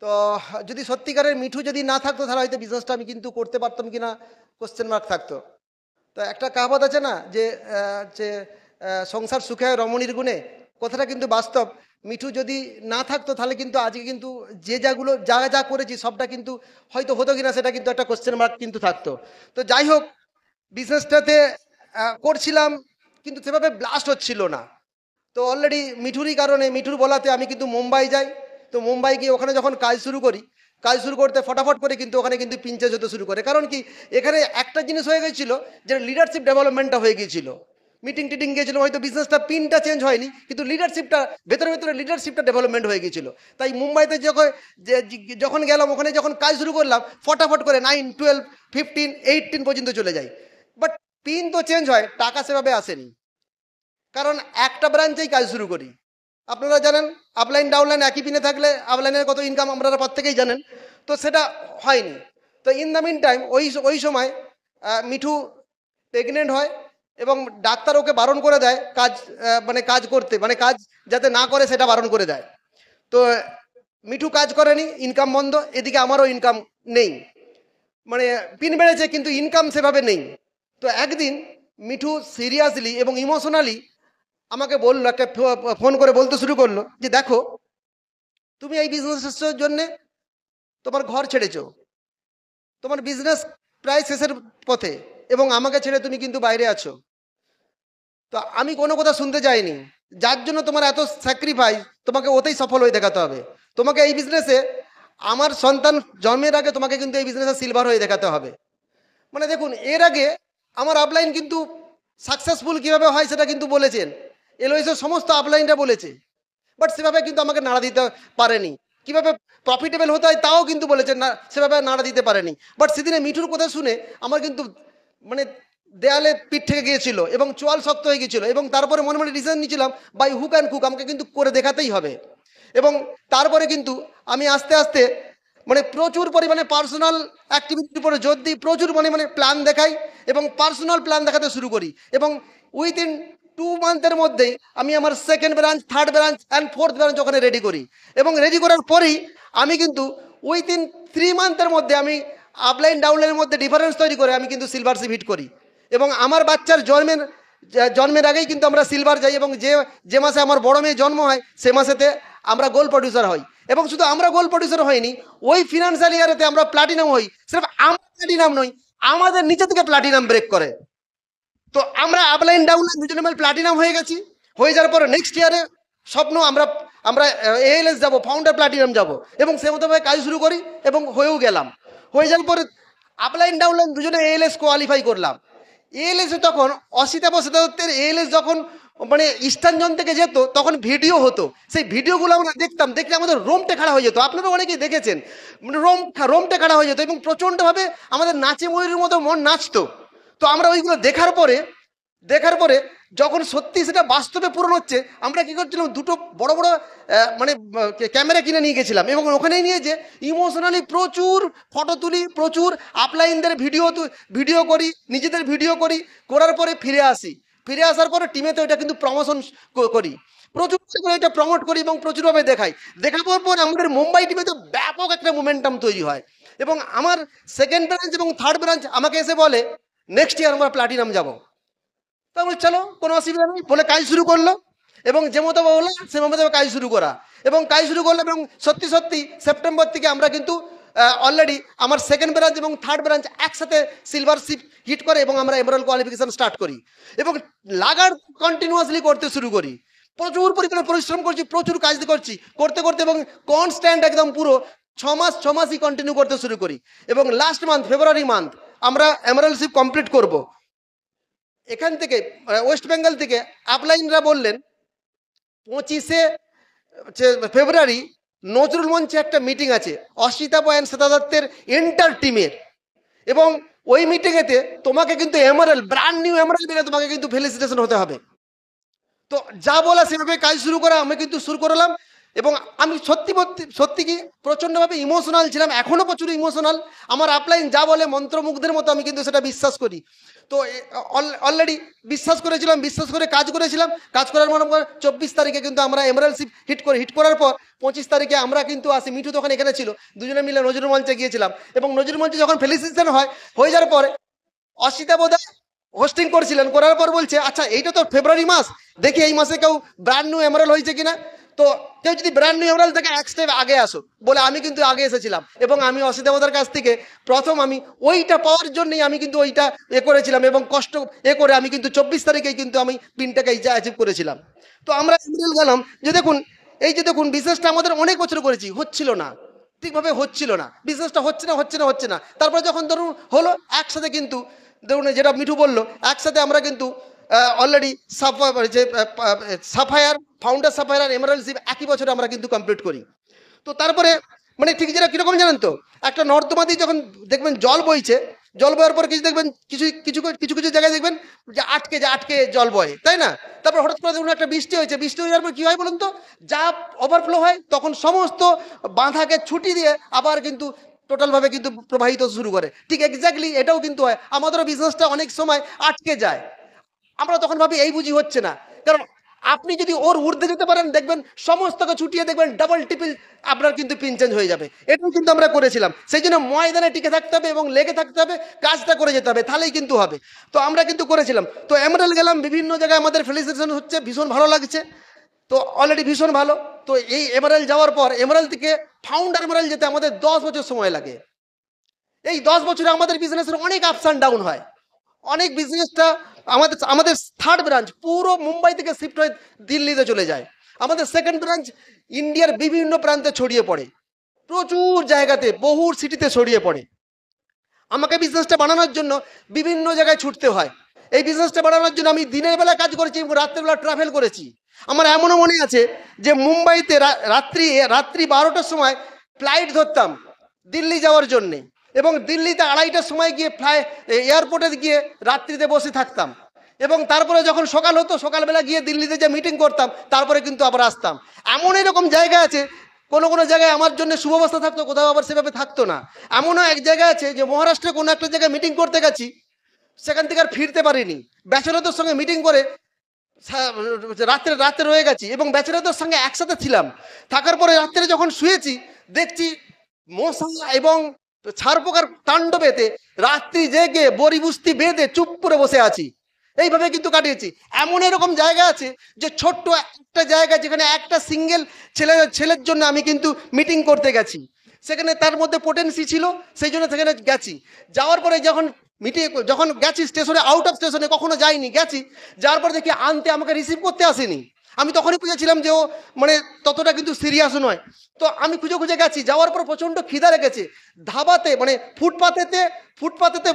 Speaker 2: তো যদি সত্যিকারের মিঠু যদি না থাকতো তাহলে হয়তো বিজনেসটা আমি কিন্তু করতে পারতাম কিনা কোশ্চেন মার্ক থাকতো। তো একটা কাহাবত আছে না যে সংসার সুখে হয় রমণীর গুণে, কথাটা কিন্তু বাস্তব। মিঠু যদি না থাকতো তাহলে কিন্তু আজকে কিন্তু যা যা করেছি সবটা কিন্তু হয়তো হতো কিনা সেটা কিন্তু একটা কোশ্চেন মার্ক কিন্তু থাকতো। তো যাই হোক, বিজনেসটাতে করছিলাম কিন্তু সেভাবে ব্লাস্ট হচ্ছিল না। তো অলরেডি মিঠুরই কারণে, মিঠুর বলাতে আমি কিন্তু মুম্বাই যাই। তো মুম্বাই গিয়ে ওখানে যখন কাজ শুরু করি, কাজ শুরু করতে ফটাফট করে কিন্তু ওখানে কিন্তু পিঞ্চেস হতে শুরু করে। কারণ কি, এখানে একটা জিনিস হয়ে গেছিলো যে লিডারশিপ ডেভেলপমেন্টটা হয়ে গিয়েছিল। মিটিং টিটিং গিয়েছিল, হয়তো বিজনেসটা পিনটা চেঞ্জ হয়নি কিন্তু লিডারশিপটা ভেতরে ভেতরে লিডারশিপটা ডেভেলপমেন্ট হয়ে গিয়েছিল। তাই মুম্বাইতে যখন গেলাম, ওখানে যখন কাজ শুরু করলাম ফটাফট করে 9, 12, 15, 18 পর্যন্ত চলে যাই। বাট পিন তো চেঞ্জ হয়, টাকা সেভাবে আসেনি। কারণ একটা ব্রাঞ্চেই কাজ শুরু করি। আপনারা জানেন আপলাইন ডাউনলাইন একই পিনে থাকলে আপলাইনের কত ইনকাম আপনারা প্রত্যেকেই জানেন। তো সেটা হয়নি। তো ইন দ্য মিন টাইম ওই সময় মিঠু প্রেগনেন্ট হয় এবং ডাক্তার ওকে বারণ করে দেয় কাজ করতে, কাজ যাতে না করে সেটা বারণ করে দেয়। তো মিঠু কাজ করেনি, ইনকাম বন্ধ, এদিকে আমারও ইনকাম নেই। পিন বেড়েছে কিন্তু ইনকাম সেভাবে নেই। তো একদিন মিঠু সিরিয়াসলি এবং ইমোশনালি আমাকে বললো, একটা ফোন করে বলতে শুরু করলো যে দেখো, তুমি এই বিজনেসের জন্যে তোমার ঘর ছেড়েছো, তোমার বিজনেস প্রায় শেষের পথে এবং আমাকে ছেড়ে তুমি কিন্তু বাইরে আছো। তো আমি কোনো কথা শুনতে চাইনি, যার জন্য তোমার এত স্যাক্রিফাইস, তোমাকে ওতেই সফল হয়ে দেখাতে হবে। তোমাকে এই বিজনেসে আমার সন্তান জন্মের আগে তোমাকে কিন্তু এই বিজনেসে সিলভার হয়ে দেখাতে হবে। দেখুন, এর আগে আমার আপলাইন কিন্তু সাকসেসফুল কীভাবে হয় সেটা কিন্তু বলেছেন, এলওএসের সমস্ত আপলাইনরা বলেছে। বাট সেভাবে কিন্তু আমাকে নাড়া দিতে পারেনি। কিভাবে প্রফিটেবল হতে হয় তাও কিন্তু বলেছেন, না সেভাবে নাড়া দিতে পারেনি। বাট সেদিনে মিঠুর কথা শুনে আমার কিন্তু দেয়ালে পিঠ থেকে গিয়েছিল এবং চোয়াল শক্ত হয়ে গিয়েছিল। এবং তারপরে মনে মনে ডিসিশন নিয়েছিলাম, বাই হুক অ্যান্ড কুক আমাকে কিন্তু করে দেখাতেই হবে। এবং তারপরে কিন্তু আমি আস্তে আস্তে প্রচুর পরিমাণে পার্সোনাল অ্যাক্টিভিটির উপরে জোর দিই, প্রচুর প্ল্যান দেখাই এবং পার্সোনাল প্ল্যান দেখাতে শুরু করি। এবং উইথিন 2 মান্থের মধ্যেই আমি আমার second branch, third branch and fourth branch ওখানে রেডি করি। এবং রেডি করার পরেই আমি কিন্তু উইথিন 3 মান্থের মধ্যে আমি আপলাইন ডাউনলাইনের মধ্যে ডিফারেন্স তৈরি করে আমি কিন্তু সিলভার শিপ হিট করি। এবং আমার বাচ্চার জন্মের আগেই কিন্তু আমরা সিলভার যাই। এবং যে মাসে আমার বড় মেয়ে জন্ম হয় সে মাসেতে আমরা গোল্ড প্রডিউসার হই। এবং শুধু আমরা গোল্ড প্রডিউসার হইনি, ওই ফিনান্সিয়াল ইয়ারেতে আমরা প্লাটিনাম হই। সির্ফ আমরা প্লাটিনাম নই, আমাদের নিচে থেকে প্লাটিনাম ব্রেক করে। তো আমরা আপলাইন ডাউনলাইন দুজনে মিলে প্লাটিনাম হয়ে গেছি। হয়ে যাওয়ার পরে নেক্সট ইয়ারে স্বপ্ন আমরা এএলএস যাবো, ফাউন্ডার প্লাটিনাম যাবো এবং সে মতোভাবে কাজ শুরু করি এবং হয়েও গেলাম। হয়ে যাওয়ার পরে আপলাইন ডাউনলাইন দুজনে এএলএস কোয়ালিফাই করলাম। এএলএসে তখন অসিতা বসিতাদের এএলএস যখন ইস্টার্ন জোন থেকে যেত তখন ভিডিও হতো, সেই ভিডিওগুলো আমরা দেখলে আমাদের রোমটে খাড়া হয়ে যেত। আপনারা অনেকেই দেখেছেন, রোমটে খাড়া হয়ে যেত এবং প্রচণ্ডভাবে আমাদের নাচে ময়ূরের মতো মন নাচতো। তো আমরা ওইগুলো দেখার পরে যখন সত্যি সেটা বাস্তবে পূরণ হচ্ছে, আমরা কি করছিলাম, দুটো বড় বড় ক্যামেরা কিনে নিয়ে গেছিলাম এবং ওখানেই নিয়ে যে ইমোশনালি প্রচুর ফটো তুলি, প্রচুর আপলাইনদের ভিডিও করি, নিজেদের ভিডিও করার পরে ফিরে আসার পরে টিমেতে ওইটা কিন্তু প্রমোশন করি, প্রচুর করে এটা প্রমোট করি এবং প্রচুরভাবে দেখানোর পর আমাদের মুম্বাই টিমে তো ব্যাপক একটা মোমেন্টাম তৈরি হয়। এবং আমার সেকেন্ড ব্রাঞ্চ এবং থার্ড ব্রাঞ্চ আমাকে এসে বলে নেক্সট ইয়ার আমরা প্লাটিনাম যাবো। তো আমি চলো, কোনো অসুবিধা নেই বলে কাজ শুরু করলো। এবং যে মতো বললো সে মতো কাজ শুরু করা এবং কাজ শুরু করলো। এবং সত্যি সেপ্টেম্বর থেকে আমরা কিন্তু অলরেডি আমার সেকেন্ড ব্রাঞ্চ এবং থার্ড ব্রাঞ্চ একসাথে সিলভার শিপ হিট করে এবং আমরা এমারাল্ড কোয়ালিফিকেশন স্টার্ট করি এবং লাগার কন্টিনিউয়াসলি করতে শুরু করি। প্রচুর পরিমাণে পরিশ্রম করছি, প্রচুর কাজ করতে এবং কনস্ট্যান্ট একদম পুরো 6 মাসই কন্টিনিউ করতে শুরু করি। এবং লাস্ট মান্থ ফেব্রুয়ারি মান্থ আমরা এমারাল্ড শিপ কমপ্লিট করব। এখান থেকে ওয়েস্ট বেঙ্গল থেকে আপলাইনরা বললেন 25শে ফেব্রুয়ারি নজরুল মঞ্চে একটা মিটিং আছে অসিতা অ্যান্ড শ্বেতা দত্তের এন্টার টিমের। এবং ওই মিটিংয়েতে তোমাকে কিন্তু ব্র্যান্ড নিউ এমারাল্ড পেলে তোমাকে কিন্তু ফেলিসিটেশন হতে হবে। তো যা বলা সেভাবে কাজ শুরু করা আমি কিন্তু শুরু করলাম। এবং আমি সত্যি সত্যি কি প্রচণ্ডভাবে ইমোশনাল ছিলাম, এখনো প্রচুর ইমোশনাল। আমার আপলাইন যা বলে মন্ত্রমুগ্ধের মতো আমি কিন্তু সেটা বিশ্বাস করি। তো অলরেডি বিশ্বাস করে কাজ করেছিলাম। কাজ করার মনে 24 তারিখে কিন্তু আমরা এমারেলশিপ হিট করার পর 25 তারিখে আমরা কিন্তু আসি। মিঠু তখন এখানে ছিল, দুজনে মিলে নজরুল মঞ্চে গিয়েছিলাম। এবং নজরুল মঞ্চে যখন ফেলিসিটেশন হয়ে যাওয়ার পরে অসিতা বোধহয় হোস্টিং করছিলেন, করার পর বলছে, আচ্ছা এইটা তো ফেব্রুয়ারি মাস, দেখি এই মাসে কেউ ব্র্যান্ড নিউ এমারেল হয়েছে কিনা। তো কেউ যদি ব্র্যান্ড নিউ এমারেল থেকে এক স্টেপ আগে আসো বলে আমি কিন্তু আগে এসেছিলাম। এবং আমি অসিতা বোধার কাছ থেকে প্রথম আমি ওইটা পাওয়ার জন্যই আমি কিন্তু ওইটা করেছিলাম এবং কষ্ট করে আমি কিন্তু 24 তারিখেই কিন্তু আমি পিনটাকে অ্যাচিভ করেছিলাম। তো আমরা এমারেল গেলাম, যে দেখুন বিজনেসটা আমাদের অনেক বছর করেছি, হচ্ছিল না, ঠিকভাবে হচ্ছিল না, বিজনেসটা হচ্ছে না। তারপরে যখন ধরুন হলো, একসাথে কিন্তু ধরুন যেটা মিঠু বললো, একসাথে আমরা কিন্তু অলরেডি সাফায়ার আর এমারেলশিপ একই বছরে আমরা কিন্তু কমপ্লিট করি। তো তারপরে মানে ঠিক যেটা কীরকম জানেন তো, একটা নর্দমা দিয়ে যখন দেখবেন জল বইছে, জল বয়ার পর কিছু দেখবেন কিছু জায়গায় দেখবেন যে আটকে জল বয়, তাই না? তারপর হঠাৎ করে দেখুন একটা বৃষ্টি হয়ে যাওয়ার পর কী হয় বলুন তো, যা ওভারফ্লো হয় তখন সমস্ত বাঁধাকে ছুটি দিয়ে আবার কিন্তু টোটালভাবে কিন্তু প্রবাহিত শুরু করে। ঠিক এক্স্যাক্টলি এটাও কিন্তু হয়, আমাদেরও বিজনেসটা অনেক সময় আটকে যায়। আমরা তখন ভাবি এই বুঝি হচ্ছে না, কারণ আপনি যদি ওর ঊর্ধ্বে যেতে পারেন দেখবেন সমস্তকে ছুটিয়ে দেখবেন ডাবল টিপিল আপনার কিন্তু পিন চেঞ্জ হয়ে যাবে। এটাও কিন্তু আমরা করেছিলাম। সেই জন্য ময়দানে টিকে থাকতে হবে এবং লেগে থাকতে হবে, কাজটা করে যেতে হবে, তাহলেই কিন্তু হবে। তো আমরা কিন্তু করেছিলাম। তো এমারেল গেলাম, বিভিন্ন জায়গায় আমাদের ফেলিসিটেশন হচ্ছে, ভীষণ ভালো লাগছে। তো অলরেডি ভীষণ ভালো। তো এই এমারেল যাওয়ার পর এমারেল থেকে ফাউন্ডার এমারেল যেতে আমাদের 10 বছর সময় লাগে। এই 10 বছরে আমাদের বিজনেসের অনেক আপস অ্যান্ড ডাউন হয়। অনেক বিজনেসটা আমাদের থার্ড ব্রাঞ্চ পুরো মুম্বাই থেকে শিফট হয়ে দিল্লিতে চলে যায়। আমাদের সেকেন্ড ব্রাঞ্চ ইন্ডিয়ার বিভিন্ন প্রান্তে ছড়িয়ে পড়ে, প্রচুর জায়গাতে, বহু সিটিতে ছড়িয়ে পড়ে। আমাকে বিজনেসটা বানানোর জন্য বিভিন্ন জায়গায় ছুটতে হয়। এই বিজনেসটা বানানোর জন্য আমি দিনের বেলা কাজ করেছি এবং রাত্রেবেলা ট্রাভেল করেছি। আমার এমনও মনে আছে যে মুম্বাইতে রাত্রি 12টার সময় ফ্লাইট ধরতাম দিল্লি যাওয়ার জন্যে, এবং দিল্লিতে 2:30টার সময় গিয়ে এয়ারপোর্টে গিয়ে রাত্রিতে বসে থাকতাম। এবং তারপরে যখন সকাল হতো, সকালবেলা গিয়ে দিল্লিতে যে মিটিং করতাম, তারপরে কিন্তু আবার আসতাম। এমন এরকম জায়গা আছে, কোনো জায়গায় আমার জন্য সুব্যবস্থা থাকতো, কোথাও আবার সেভাবে থাকতো না। এমনও এক জায়গা আছে যে মহারাষ্ট্রে কোনো একটা জায়গায় মিটিং করতে গেছি, সেখান থেকে আর ফিরতে পারিনি। ব্যাচেলরদের সঙ্গে মিটিং করে রাত্রে রয়ে গেছি এবং ব্যাচেলরদের সঙ্গে একসাথে ছিলাম। থাকার পরে রাত্রে যখন শুয়েছি দেখছি মশা এবং ছারপোকার তাণ্ডবেতে রাত্রি জেগে বড়ি বুস্তি বেঁধে চুপ করে বসে আছি। এইভাবে কিন্তু কাটিয়েছি। এমন এরকম জায়গা আছে যে ছোট্ট একটা জায়গা যেখানে একটা সিঙ্গেল ছেলের জন্য আমি কিন্তু মিটিং করতে গেছি, সেখানে তার মধ্যে পোটেন্সি ছিল, সেই জন্য সেখানে গেছি। যাওয়ার পরে যখন গেছি স্টেশনে, আউট অফ স্টেশনে কখনো যাইনি, গেছি, যাওয়ার পর দেখি আনতে আমাকে রিসিভ করতে আসেনি। আমি তখনই বুঝেছিলাম যে ও মানে ততটা কিন্তু সিরিয়াস নয়। তো আমি খুঁজে গেছি, যাওয়ার পর প্রচণ্ড খিদা লেগেছে। ধাবাতে মানে ফুটপাতেতে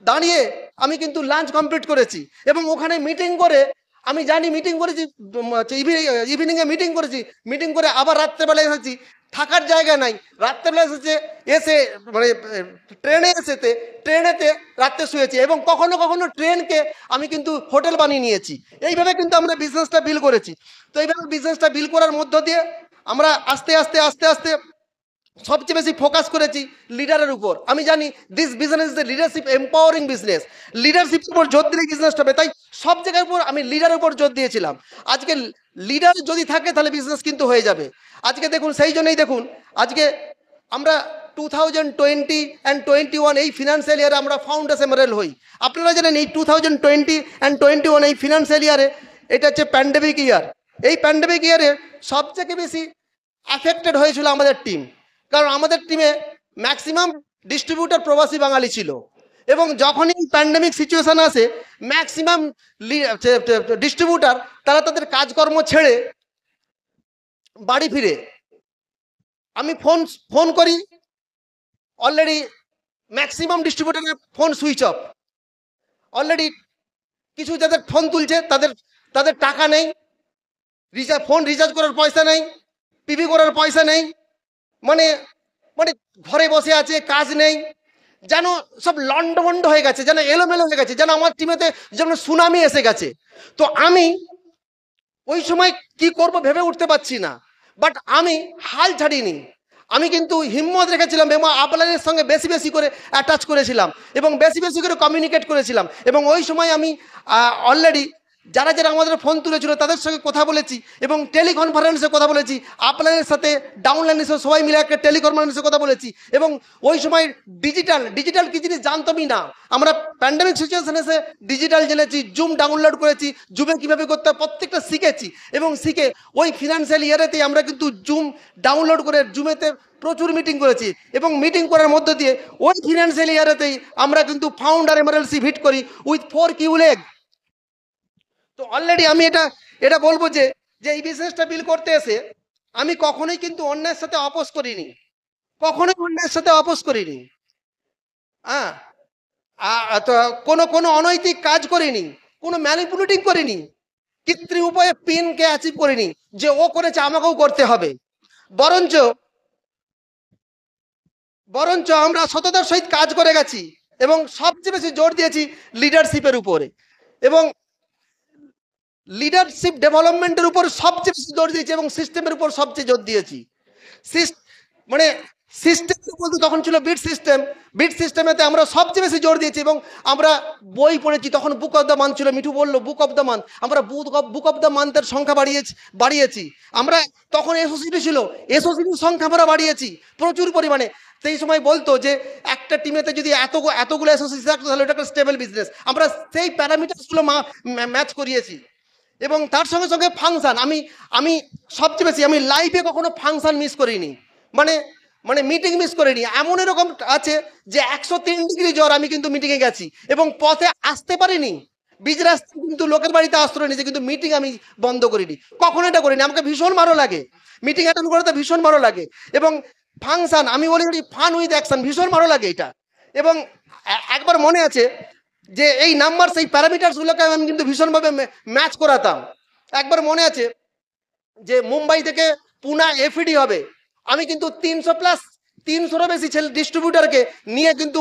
Speaker 2: দাঁড়িয়ে আমি কিন্তু লাঞ্চ কমপ্লিট করেছি এবং ওখানে মিটিং করে, আমি জানি মিটিং করেছি, ইভিনিংয়ে মিটিং করে আবার রাত্রেবেলায় এসেছি, থাকার জায়গা নাই। রাত্রেবেলা এসে মানে ট্রেনেতে রাত্রে শুয়েছি এবং কখনো ট্রেনকে আমি কিন্তু হোটেল বানিয়ে নিয়েছি। এইভাবে কিন্তু আমরা বিজনেসটা বিল করেছি। তো এইভাবে বিজনেসটা বিল করার মধ্য দিয়ে আমরা আস্তে আস্তে সবচেয়ে বেশি ফোকাস করেছি লিডারের উপর। আমি জানি this business is a leadership empowering business. লিডারশিপের উপর জোর দিলে বিজনেসটা হবে, তাই সব জায়গার উপর আমি লিডারের উপর জোর দিয়েছিলাম। আজকে লিডার যদি থাকে তাহলে বিজনেস কিন্তু হয়ে যাবে। আজকে দেখুন, সেই জন্যই দেখুন আজকে আমরা 2020 and 21 এই ফিনান্সিয়াল ইয়ারে আমরা ফাউন্ডার্স এমারেল হই। আপনারা জানেন এই 2020 and 21 এই ফিনান্সিয়াল ইয়ারে এটা হচ্ছে প্যান্ডেমিক ইয়ার। এই প্যান্ডেমিক ইয়ারে সবথেকে বেশি অ্যাফেক্টেড হয়েছিল আমাদের টিম, কারণ আমাদের টিমে ম্যাক্সিমাম ডিস্ট্রিবিউটর প্রবাসী বাঙালি ছিল। এবং যখনই প্যান্ডেমিক সিচুয়েশন আসে ম্যাক্সিমাম ডিস্ট্রিবিউটার তারা তাদের কাজকর্ম ছেড়ে বাড়ি ফিরে। আমি ফোন করি, অলরেডি ম্যাক্সিমাম ডিস্ট্রিবিউটারের ফোন সুইচ অফ। অলরেডি কিছু যাদের ফোন তুলছে তাদের টাকা নেই, ফোন রিচার্জ করার পয়সা নেই, টিভি করার পয়সা নেই, মানে ঘরে বসে আছে, কাজ নেই, যেন সব লন্ডভন্ড হয়ে গেছে, যেন এলোমেলো হয়ে গেছে, যেন আমার টিমেতে যেন সুনামি এসে গেছে। তো আমি ওই সময় কি করব ভেবে উঠতে পারছি না। বাট আমি হাল ছাড়িনি, আমি কিন্তু হিম্মত রেখেছিলাম এবং আপলাইনের সঙ্গে বেশি বেশি করে অ্যাটাচ করেছিলাম এবং বেশি বেশি করে কমিউনিকেট করেছিলাম। এবং ওই সময় আমি অলরেডি যারা যারা আমাদের ফোন তুলেছিল তাদের সঙ্গে কথা বলেছি এবং টেলিকনফারেন্সে কথা বলেছি, আপলাইনের সাথে ডাউনলাইনের সাথে সবাই মিলে একটা টেলিকনফারেন্সে কথা বলেছি। এবং ওই সময় ডিজিটাল কি জিনিস জানতামই না, আমরা প্যান্ডেমিক সিচুয়েশনে এসে ডিজিটাল জেনেছি, জুম ডাউনলোড করেছি, জুমে কীভাবে করতে হয় প্রত্যেকটা শিখেছি এবং শিখে ওই ফিনান্সিয়াল ইয়ারেতেই আমরা কিন্তু জুম ডাউনলোড করে জুমেতে প্রচুর মিটিং করেছি এবং মিটিং করার মধ্য দিয়ে ওই ফিনান্সিয়াল ইয়ারেতেই আমরা কিন্তু ফাউন্ডার এমারজেন্সি হিট করি উইথ 4 কিউ লেগ। তো অলরেডি আমি এটা বলবো যে এই বিজনেসটা বিল করতে এসে আমি কখনোই কিন্তু অন্যের সাথে আপোষ করিনি, কখনোই অন্যের সাথে আপোষ করিনি। হ্যাঁ, তো কোনো অনৈতিক কাজ করিনি, কোনো ম্যানিপুলেটিং করিনি, কৃত্রিম উপায়ে পিনকে অ্যাচিভ করিনি যে ও করেছে আমাকেও করতে হবে। বরঞ্চ আমরা সততার সহিত কাজ করে গেছি এবং সবচেয়ে বেশি জোর দিয়েছি লিডারশিপের উপরে এবং লিডারশিপ ডেভেলপমেন্টের উপর সবচেয়ে বেশি জোর দিয়েছি এবং সিস্টেমের উপর সবচেয়ে জোর দিয়েছি। মানে সিস্টেম বলতে তখন ছিল বিট সিস্টেমেতে আমরা সবচেয়ে বেশি জোর দিয়েছি এবং আমরা বই পড়েছি। তখন বুক অফ দ্য মান্থ ছিল, মিঠু বললো বুক অফ দ্য মান্থ, আমরা বুক অফ দ্য মান্থের সংখ্যা বাড়িয়েছি। আমরা তখন এসওসিটি ছিল, এসওসিটির সংখ্যা আমরা বাড়িয়েছি প্রচুর পরিমাণে। সেই সময় বলতো যে একটা টিমেতে যদি এতগুলো এসওসিটি থাকতো তাহলে এটা একটা স্টেবল বিজনেস। আমরা সেই প্যারামিটারসগুলো ম্যাচ করিয়েছি এবং তার সঙ্গে সঙ্গে ফাংশন, আমি সবচেয়ে বেশি আমি লাইফে কখনো ফাংশন মিস করিনি, মানে মিটিং মিস করিনি। এমন এরকম আছে যে 103 ডিগ্রি জ্বর আমি কিন্তু মিটিংয়ে গেছি এবং পথে আসতে পারিনি, বীজ রাস্তায় কিন্তু লোকের বাড়িতে আশ্রয় নিয়েছে, কিন্তু মিটিং আমি বন্ধ করিনি, কখনো এটা করিনি। আমাকে ভীষণ ভালো লাগে মিটিং অ্যাটেন্ড করতে, ভীষণ ভালো লাগে। এবং ফাংশন আমি বলি ফান উইথ অ্যাকশন, ভীষণ ভালো লাগে এটা। এবং একবার মনে আছে যে এই নাম্বার সেই প্যারামিটারসগুলোকে আমি কিন্তু ভীষণভাবে ম্যাচ করাতাম। একবার মনে আছে যে মুম্বাই থেকে পুনা এফইডি হবে, আমি কিন্তু 300+300-এরও বেশি ছেলে ডিস্ট্রিবিউটারকে নিয়ে কিন্তু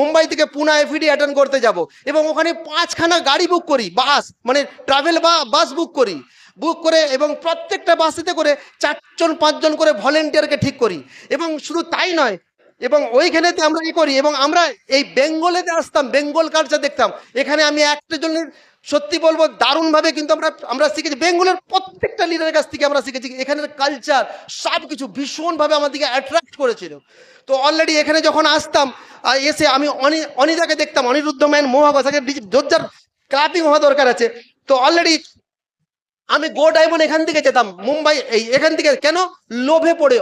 Speaker 2: মুম্বাই থেকে পুনা এফইডি অ্যাটেন্ড করতে যাব এবং ওখানে 5খানা গাড়ি বুক করি, বাস মানে ট্রাভেল বাস বুক করে এবং প্রত্যেকটা বাসেতে করে 4-5জন করে ভলেন্টিয়ারকে ঠিক করি। এবং শুধু তাই নয়, এবং ওইখানেতে আমরা কি করি এবং আমরা এই বেঙ্গলেতে আসতাম, বেঙ্গল কালচার দেখতাম। এখানে আমি একটা জনের সত্যি বলবো দারুণভাবে কিন্তু আমরা শিখেছি, বেঙ্গলের প্রত্যেকটা লিডারের কাছ থেকে আমরা শিখেছি। এখানের কালচার সব কিছু ভীষণভাবে আমাদেরকে অ্যাট্রাক্ট করেছিল। তো অলরেডি এখানে যখন আসতাম এসে আমি অনিদাকে দেখতাম, অনিরুদ্ধ ম্যান মোহাবাস, জোরজার ক্লাপিং হওয়া দরকার আছে। তো অলরেডি আমি গো ডায়মন্ড এখান থেকে যেতাম মুম্বাই, এখান থেকে কেন লোভে পড়ে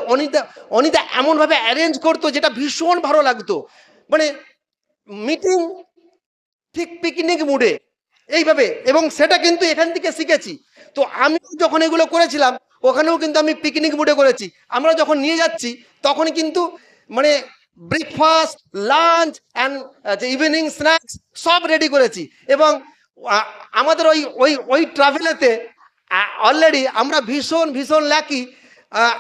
Speaker 2: অনিতা এমনভাবে অ্যারেঞ্জ করতো যেটা ভীষণ ভালো লাগতো, মানে মিটিং ঠিক পিকনিক মুডে এইভাবে, এবং সেটা কিন্তু এখান থেকে শিখেছি। তো আমি যখন এগুলো করেছিলাম ওখানেও কিন্তু আমি পিকনিক মুডে করেছি। আমরা যখন নিয়ে যাচ্ছি তখন কিন্তু মানে breakfast, lunch and evening snacks সব রেডি করেছি। এবং আমাদের ওই ট্রাভেলেতে অলরেডি আমরা ভীষণ লাকি,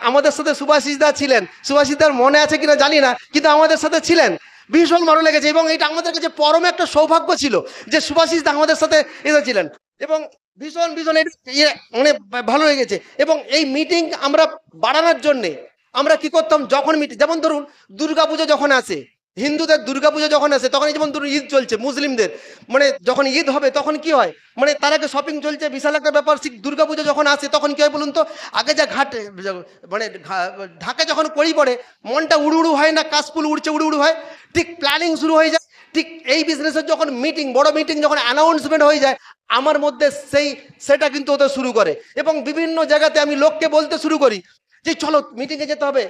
Speaker 2: আমাদের সাথে সুভাষিসদা ছিলেন। সুভাষিসদার মনে আছে কিনা জানি না, কিন্তু আমাদের সাথে ছিলেন, ভীষণ ভালো লেগেছে। এবং এটা আমাদের কাছে পরম একটা সৌভাগ্য ছিল যে সুভাষিসদা আমাদের সাথে এসেছিলেন এবং ভীষণ মানে ভালো লেগেছে। এবং এই মিটিং আমরা বাড়ানোর জন্যে আমরা কি করতাম, যখন যেমন ধরুন দুর্গাপুজো যখন আসে, হিন্দুদের দুর্গাপুজো যখন আসে, তখন যেমন ধরুন ঈদ চলছে, মুসলিমদের মানে যখন ঈদ হবে তখন কি হয়, মানে তার আগে শপিং চলছে, বিশাল একটা ব্যাপার। দুর্গাপুজো যখন আসে তখন কি হয় বলুন তো, আগে যা মানে ঢাকা যখন কড়ি পড়ে মনটা উড়ু হয় না, কাশফুল উড়ছে উড়ু হয়, ঠিক প্ল্যানিং শুরু হয়ে যায়। ঠিক এই বিজনেসের যখন বড় মিটিং যখন অ্যানাউন্সমেন্ট হয়ে যায়, আমার মধ্যে সেটা কিন্তু ওদের শুরু করে। এবং বিভিন্ন জায়গাতে আমি লোককে বলতে শুরু করি যে চলো মিটিংয়ে যেতে হবে।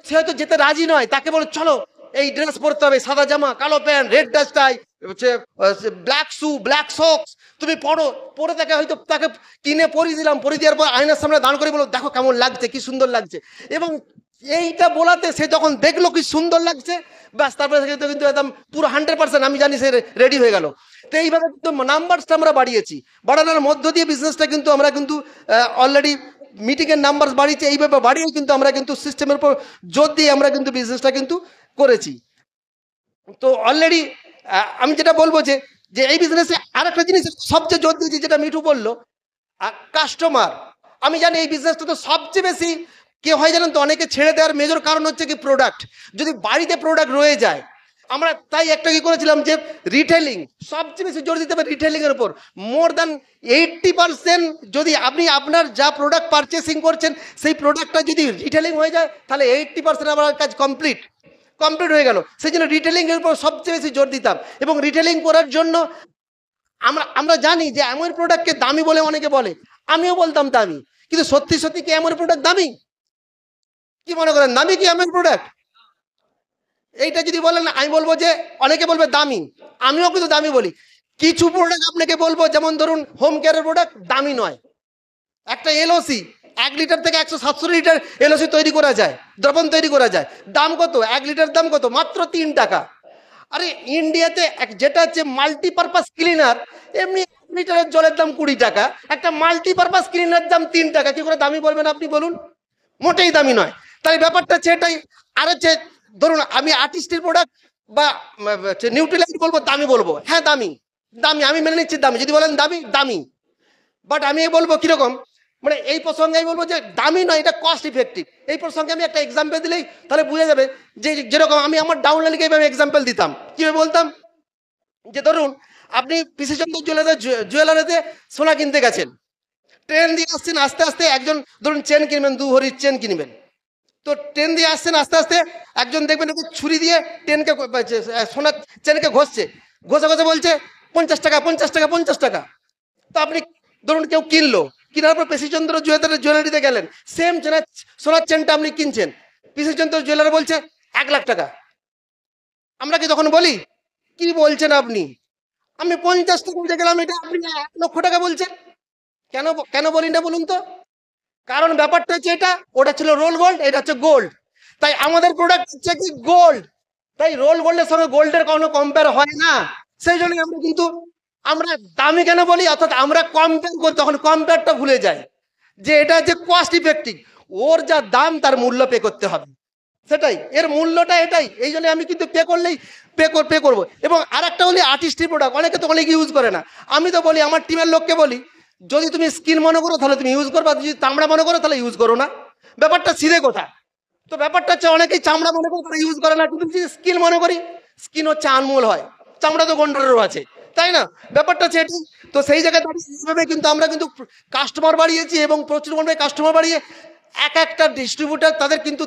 Speaker 2: সে হয়তো যেতে রাজি নয়, তাকে বলো চলো এই ড্রেস পরতে হবে, সাদা জামা, কালো প্যান্ট, রেড ডাস্টাই, ব্ল্যাক শু, ব্ল্যাক সক্স, তুমি পরে তাকে কিনে পরিয়ে দিলাম। পরিয়ে দেওয়ার পর আয়নার সামনে দাঁড় করে বলো দেখো কেমন লাগছে, কি সুন্দর লাগছে। এবং এইটা বলাতে সে যখন দেখলো কি সুন্দর লাগছে, ব্যাস তারপরে কিন্তু একদম পুরো 100% আমি জানি সে রেডি হয়ে গেল। তো এইভাবে কিন্তু নাম্বারসটা আমরা বাড়ানোর মধ্য দিয়ে বিজনেসটা কিন্তু আমরা কিন্তু অলরেডি মিটিংয়ের নাম্বার বাড়িয়েছি। এইভাবে বাড়িয়ে কিন্তু আমরা কিন্তু সিস্টেমের উপর জোর দিয়ে আমরা কিন্তু বিজনেসটা কিন্তু করেছি। তো অলরেডি আমি যেটা বলবো যে এই বিজনেসে আর একটা জিনিস সবচেয়ে জোর দিয়েছি, যেটা মিঠু বললো, কাস্টমার। আমি জানি এই বিজনেসটা তো সবচেয়ে বেশি কে হয় জানেন তো, অনেকে ছেড়ে দেওয়ার মেজর কারণ হচ্ছে কি প্রোডাক্ট। যদি বাড়িতে প্রোডাক্ট রয়ে যায়, আমরা তাই একটা কি করেছিলাম যে রিটেলিং, সবচেয়ে বেশি জোর দিতে হবে রিটেলিং এর উপর। মোর দ্যান 80% যদি আপনি আপনার যা প্রোডাক্ট পারচেসিং করছেন সেই প্রোডাক্টটা যদি রিটেলিং হয়ে যায়, তাহলে 80% আমার কাজ কমপ্লিট হয়ে গেল। সেই জন্য রিটেলিং এর উপর সবচেয়ে বেশি জোর দিতাম। এবং রিটেলিং করার জন্য আমরা জানি যে এমন প্রোডাক্টকে দামি বলে অনেকে বলে, আমিও বলতাম দামি, কিন্তু সত্যি সত্যি কি এমন প্রোডাক্ট দামি? কি মনে করেন দামি কি এমন প্রোডাক্ট? এইটা যদি বলেন, আমি বলবো যে অনেকে বলবে দামি, আমিও কিন্তু দামি বলি। কিছু প্রোডাক্ট আপনাকে বলবো, যেমন ধরুন হোম কেয়ারের প্রোডাক্ট দামি নয়। একটা এলওসি 1 লিটার থেকে 100-700 লিটার এলওসি তৈরি করা যায়, দ্রবণ তৈরি করা যায়। দাম কত? 1 লিটার দাম কত? মাত্র 3 টাকা। আরে ইন্ডিয়াতে যেটা হচ্ছে মাল্টিপারপাস ক্লিনার, এমনি 1 লিটারের জলের দাম 20 টাকা, একটা মাল্টিপারপাস ক্লিনার দাম 3 টাকা, কি করে দামি বলবেন আপনি বলুন? মোটেই দামি নয়। তাই ব্যাপারটা হচ্ছে এটাই। আর হচ্ছে ধরুন আমি আর্টিস্টের প্রোডাক্ট বা নিউট্রিলাইট বলবো দামি, বলবো হ্যাঁ দামি, আমি মেনে নিচ্ছি দামি। যদি বলেন দামি, বাট আমি বলবো কিরকম, মানে এই প্রসঙ্গে আমি বলবো যে দামি নয়, এটা কস্ট ইফেক্টিভ। এই প্রসঙ্গে আমি একটা এক্সাম্পল দিলেই তাহলে বুঝে যাবে যে যেরকম আমি আমার ডাউনলাইনকে আমি এক্সাম্পল দিতাম। কিভাবে বলতাম, যে ধরুন আপনি পিসি চন্দ্র জুয়েলারিতে সোনা কিনতে গেছেন, ট্রেন দিয়ে আসছেন, আস্তে আস্তে একজন ধরুন চেন কিনবেন, 2 ভরির চেন কিনবেন। তো ট্রেন দিয়ে আসছেন, আস্তে আস্তে একজন দেখবেন ছুরি দিয়ে ট্রেনকে সোনার চেনকে ঘষে বলছে 50 টাকা 50 টাকা 50 টাকা। তো আপনি ধরুন কেউ কিনলো, কেনার পর পিসিচন্দ্র জুয়েলারিতে গেলেন, সেম সোনার চেনটা আপনি কিনছেন, পিসিচন্দ্র জুয়েলারি বলছে 1 লাখ টাকা। আমরা কি তখন বলি কি বলছেন আপনি, আমি 50 টাকা বলতে গেলাম, এটা আপনি 1 লক্ষ টাকা বলছেন? কেন বলি না বলুন তো? কারণ ব্যাপারটা হচ্ছে এটা, ওটা ছিল রোল গোল্ড, এটা হচ্ছে গোল্ড। তাই আমাদের প্রোডাক্ট হচ্ছে কি গোল্ড, তাই রোল গোল্ডের সঙ্গে গোল্ডের কোনো কম্পেয়ার হয় না। সেই জন্য আমরা দামি কেন বলি, অর্থাৎ আমরা কম্পেয়ার করি, তখন কম্পেয়ারটা ভুলে যাই যে এটা যে কস্ট ইফেক্টিভ, ওর যা দাম তার মূল্য পে করতে হবে, সেটাই এর মূল্যটা এটাই। এই জন্য আমি কিন্তু পে করলেই পে করবো। এবং আর একটা বলি আর্টিস্ট্রি প্রোডাক্ট, অনেকে তো অনেকে ইউজ করে না। আমি তো বলি আমার টিমের লোককে বলি, যদি তুমি স্কিন মনে করো তাহলে তুমি ইউজ করবা, যদি চামড়া মনে করো তাহলে ইউজ করো না। ব্যাপারটা সিধে কথা। তো ব্যাপারটা হচ্ছে অনেকেই চামড়া মনে করে তারা ইউজ করে না, কিন্তু যদি স্কিন মনে করি, স্কিন হচ্ছে আনমোল হয়, চামড়া তো গন্ডারেরও আছে, তাই না? ব্যাপারটা হচ্ছে এটি। তো সেই জায়গায় এইভাবে কিন্তু আমরা কিন্তু কাস্টমার বাড়িয়েছি, এবং প্রচুর পরিমাণে কাস্টমার বাড়িয়ে একটা ডিস্ট্রিবিউটার তাদের কিন্তু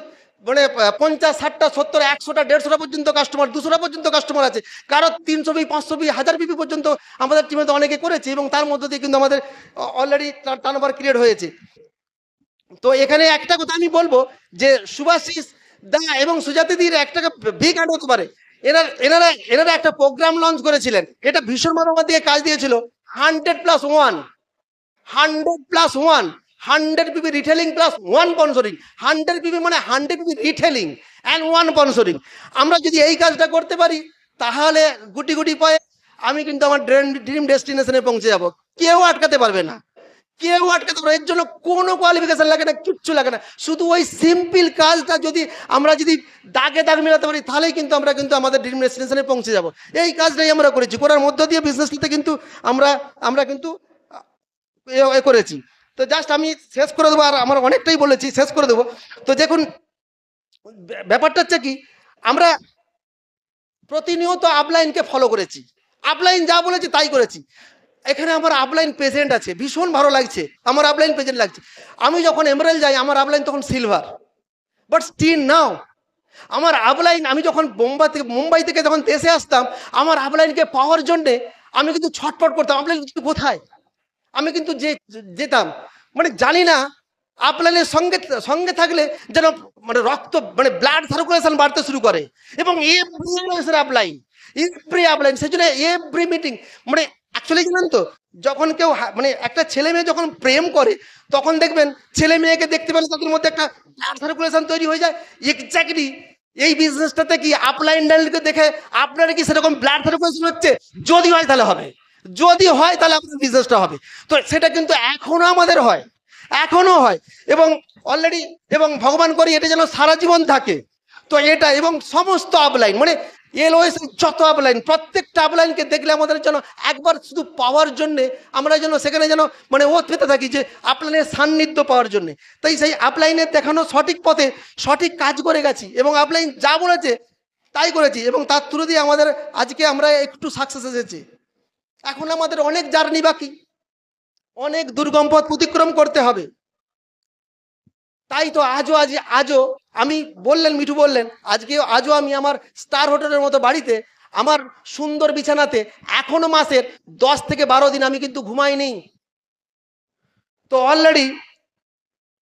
Speaker 2: মানে 50, 60টা, 70, 100টা, 150টা পর্যন্ত কাস্টমার, 200টা পর্যন্ত কাস্টমার আছে। কারো 300 পিপি, 500 পিপি, 1000 পিপি পর্যন্ত আমাদের টিমে তো অনেকে করেছে, এবং তার মধ্যে দিয়ে কিন্তু আমাদের অলরেডি টার্নওভার ক্রিয়েট হয়েছে। তো এখানে একটা কথা আমি বলবো যে শুভাশিস দা এবং সুজাতিদির একটা বিগ হ্যান্ড হতে পারে। এনারা একটা প্রোগ্রাম লঞ্চ করেছিলেন, এটা ভীষণ ভাবে আমার দিয়ে কাজ দিয়েছিল। 100+1, 100+1, 100 পিপি রিটেলিং প্লাস 1 স্পন্সরিং। 100 পিপি মানে 100 পিপি রিটেলিং অ্যান্ড 1 স্পন্সরিং। আমরা যদি এই কাজটা করতে পারি, তাহলে গুটি গুটি পায়ে আমি কিন্তু আমার ড্রিম ডেস্টিনেশনে পৌঁছে যাব। কেউ আটকাতে পারবে না, এর জন্য কোনো কোয়ালিফিকেশন লাগে না, কিচ্ছু লাগে না। শুধু ওই সিম্পল কাজটা আমরা যদি দাগ মেলাতে পারি, তাহলেই কিন্তু আমরা আমাদের ড্রিম ডেস্টিনেশনে পৌঁছে যাব। এই কাজটাই আমরা করেছি, করার মধ্য দিয়ে বিজনেসটাতে কিন্তু আমরা কিন্তু করেছি। তো জাস্ট আমি শেষ করে দেবো, আর আমার অনেকটাই বলেছি, শেষ করে দেবো। তো দেখুন ব্যাপারটা হচ্ছে কি, আমরা প্রতিনিয়ত আপলাইনকে ফলো করেছি, আপলাইন যা বলেছি তাই করেছি। এখানে আমার আপলাইন প্রেজেন্ট আছে, ভীষণ ভালো লাগছে, আমার আপলাইন প্রেজেন্ট লাগছে। আমি যখন এমরাল্ড যাই, আমার আপলাইন তখন সিলভার, বাট স্টিল নাও আমার আপলাইন, আমি যখন মুম্বাই থেকে যখন দেশে আসতাম, আমার আপলাইনকে পাওয়ার জন্যে আমি কিন্তু ছটফট করতাম, আপলাইন কোথায়। আমি কিন্তু যেতাম, মানে জানি না, আপলাইনের সঙ্গে থাকলে যেন মানে রক্ত, মানে ব্লাড সার্কুলেশন বাড়তে শুরু করে, এবং এভরি আপলাইন সেই জন্য এভরি মিটিং, মানে অ্যাকচুয়ালি জানেন তো, যখন কেউ মানে একটা ছেলে মেয়ে যখন প্রেম করে, তখন দেখবেন ছেলে মেয়েকে দেখতে পেলে তাদের মধ্যে একটা ব্লাড সার্কুলেশন তৈরি হয়ে যায়। এক্স্যাক্টলি এই বিজনেসটাতে কি আপলাইনকে দেখে আপনার কি সেরকম ব্লাড সার্কুলেশন হচ্ছে? যদি হয় তাহলে হবে, যদি হয় তাহলে আপনার বিজনেসটা হবে। তো সেটা কিন্তু এখনো আমাদের হয়, এখনো হয়, এবং অলরেডি, এবং ভগবান করি এটা যেন সারা জীবন থাকে। তো এটা এবং সমস্ত আপলাইন মানে এলওএস যত আপলাইন প্রত্যেকটা আপলাইনকে দেখলে আমাদের যেন একবার শুধু পাওয়ার জন্যে আমরা যেন সেখানে যেন মানে ওত পেতে থাকি যে আপলাইনের সান্নিধ্য পাওয়ার জন্যে। তাই সেই আপলাইনের দেখানো সঠিক পথে সঠিক কাজ করে গেছি এবং আপলাইন যা বলেছে তাই করেছি এবং তার থ্রু দিয়ে আমাদের আজকে আমরা একটু সাকসেস এসেছি। এখন আমাদের অনেক জার্নি বাকি, অনেক দুর্গম পথ অতিক্রম করতে হবে। তাই তো আজও আমি বললেন, মিঠু বললেন, আজও আমি আমার স্টার হোটেলের মতো বাড়িতে আমার সুন্দর বিছানাতে এখনো মাসের 10 থেকে 12 দিন আমি কিন্তু ঘুমাইনি। তো অলরেডি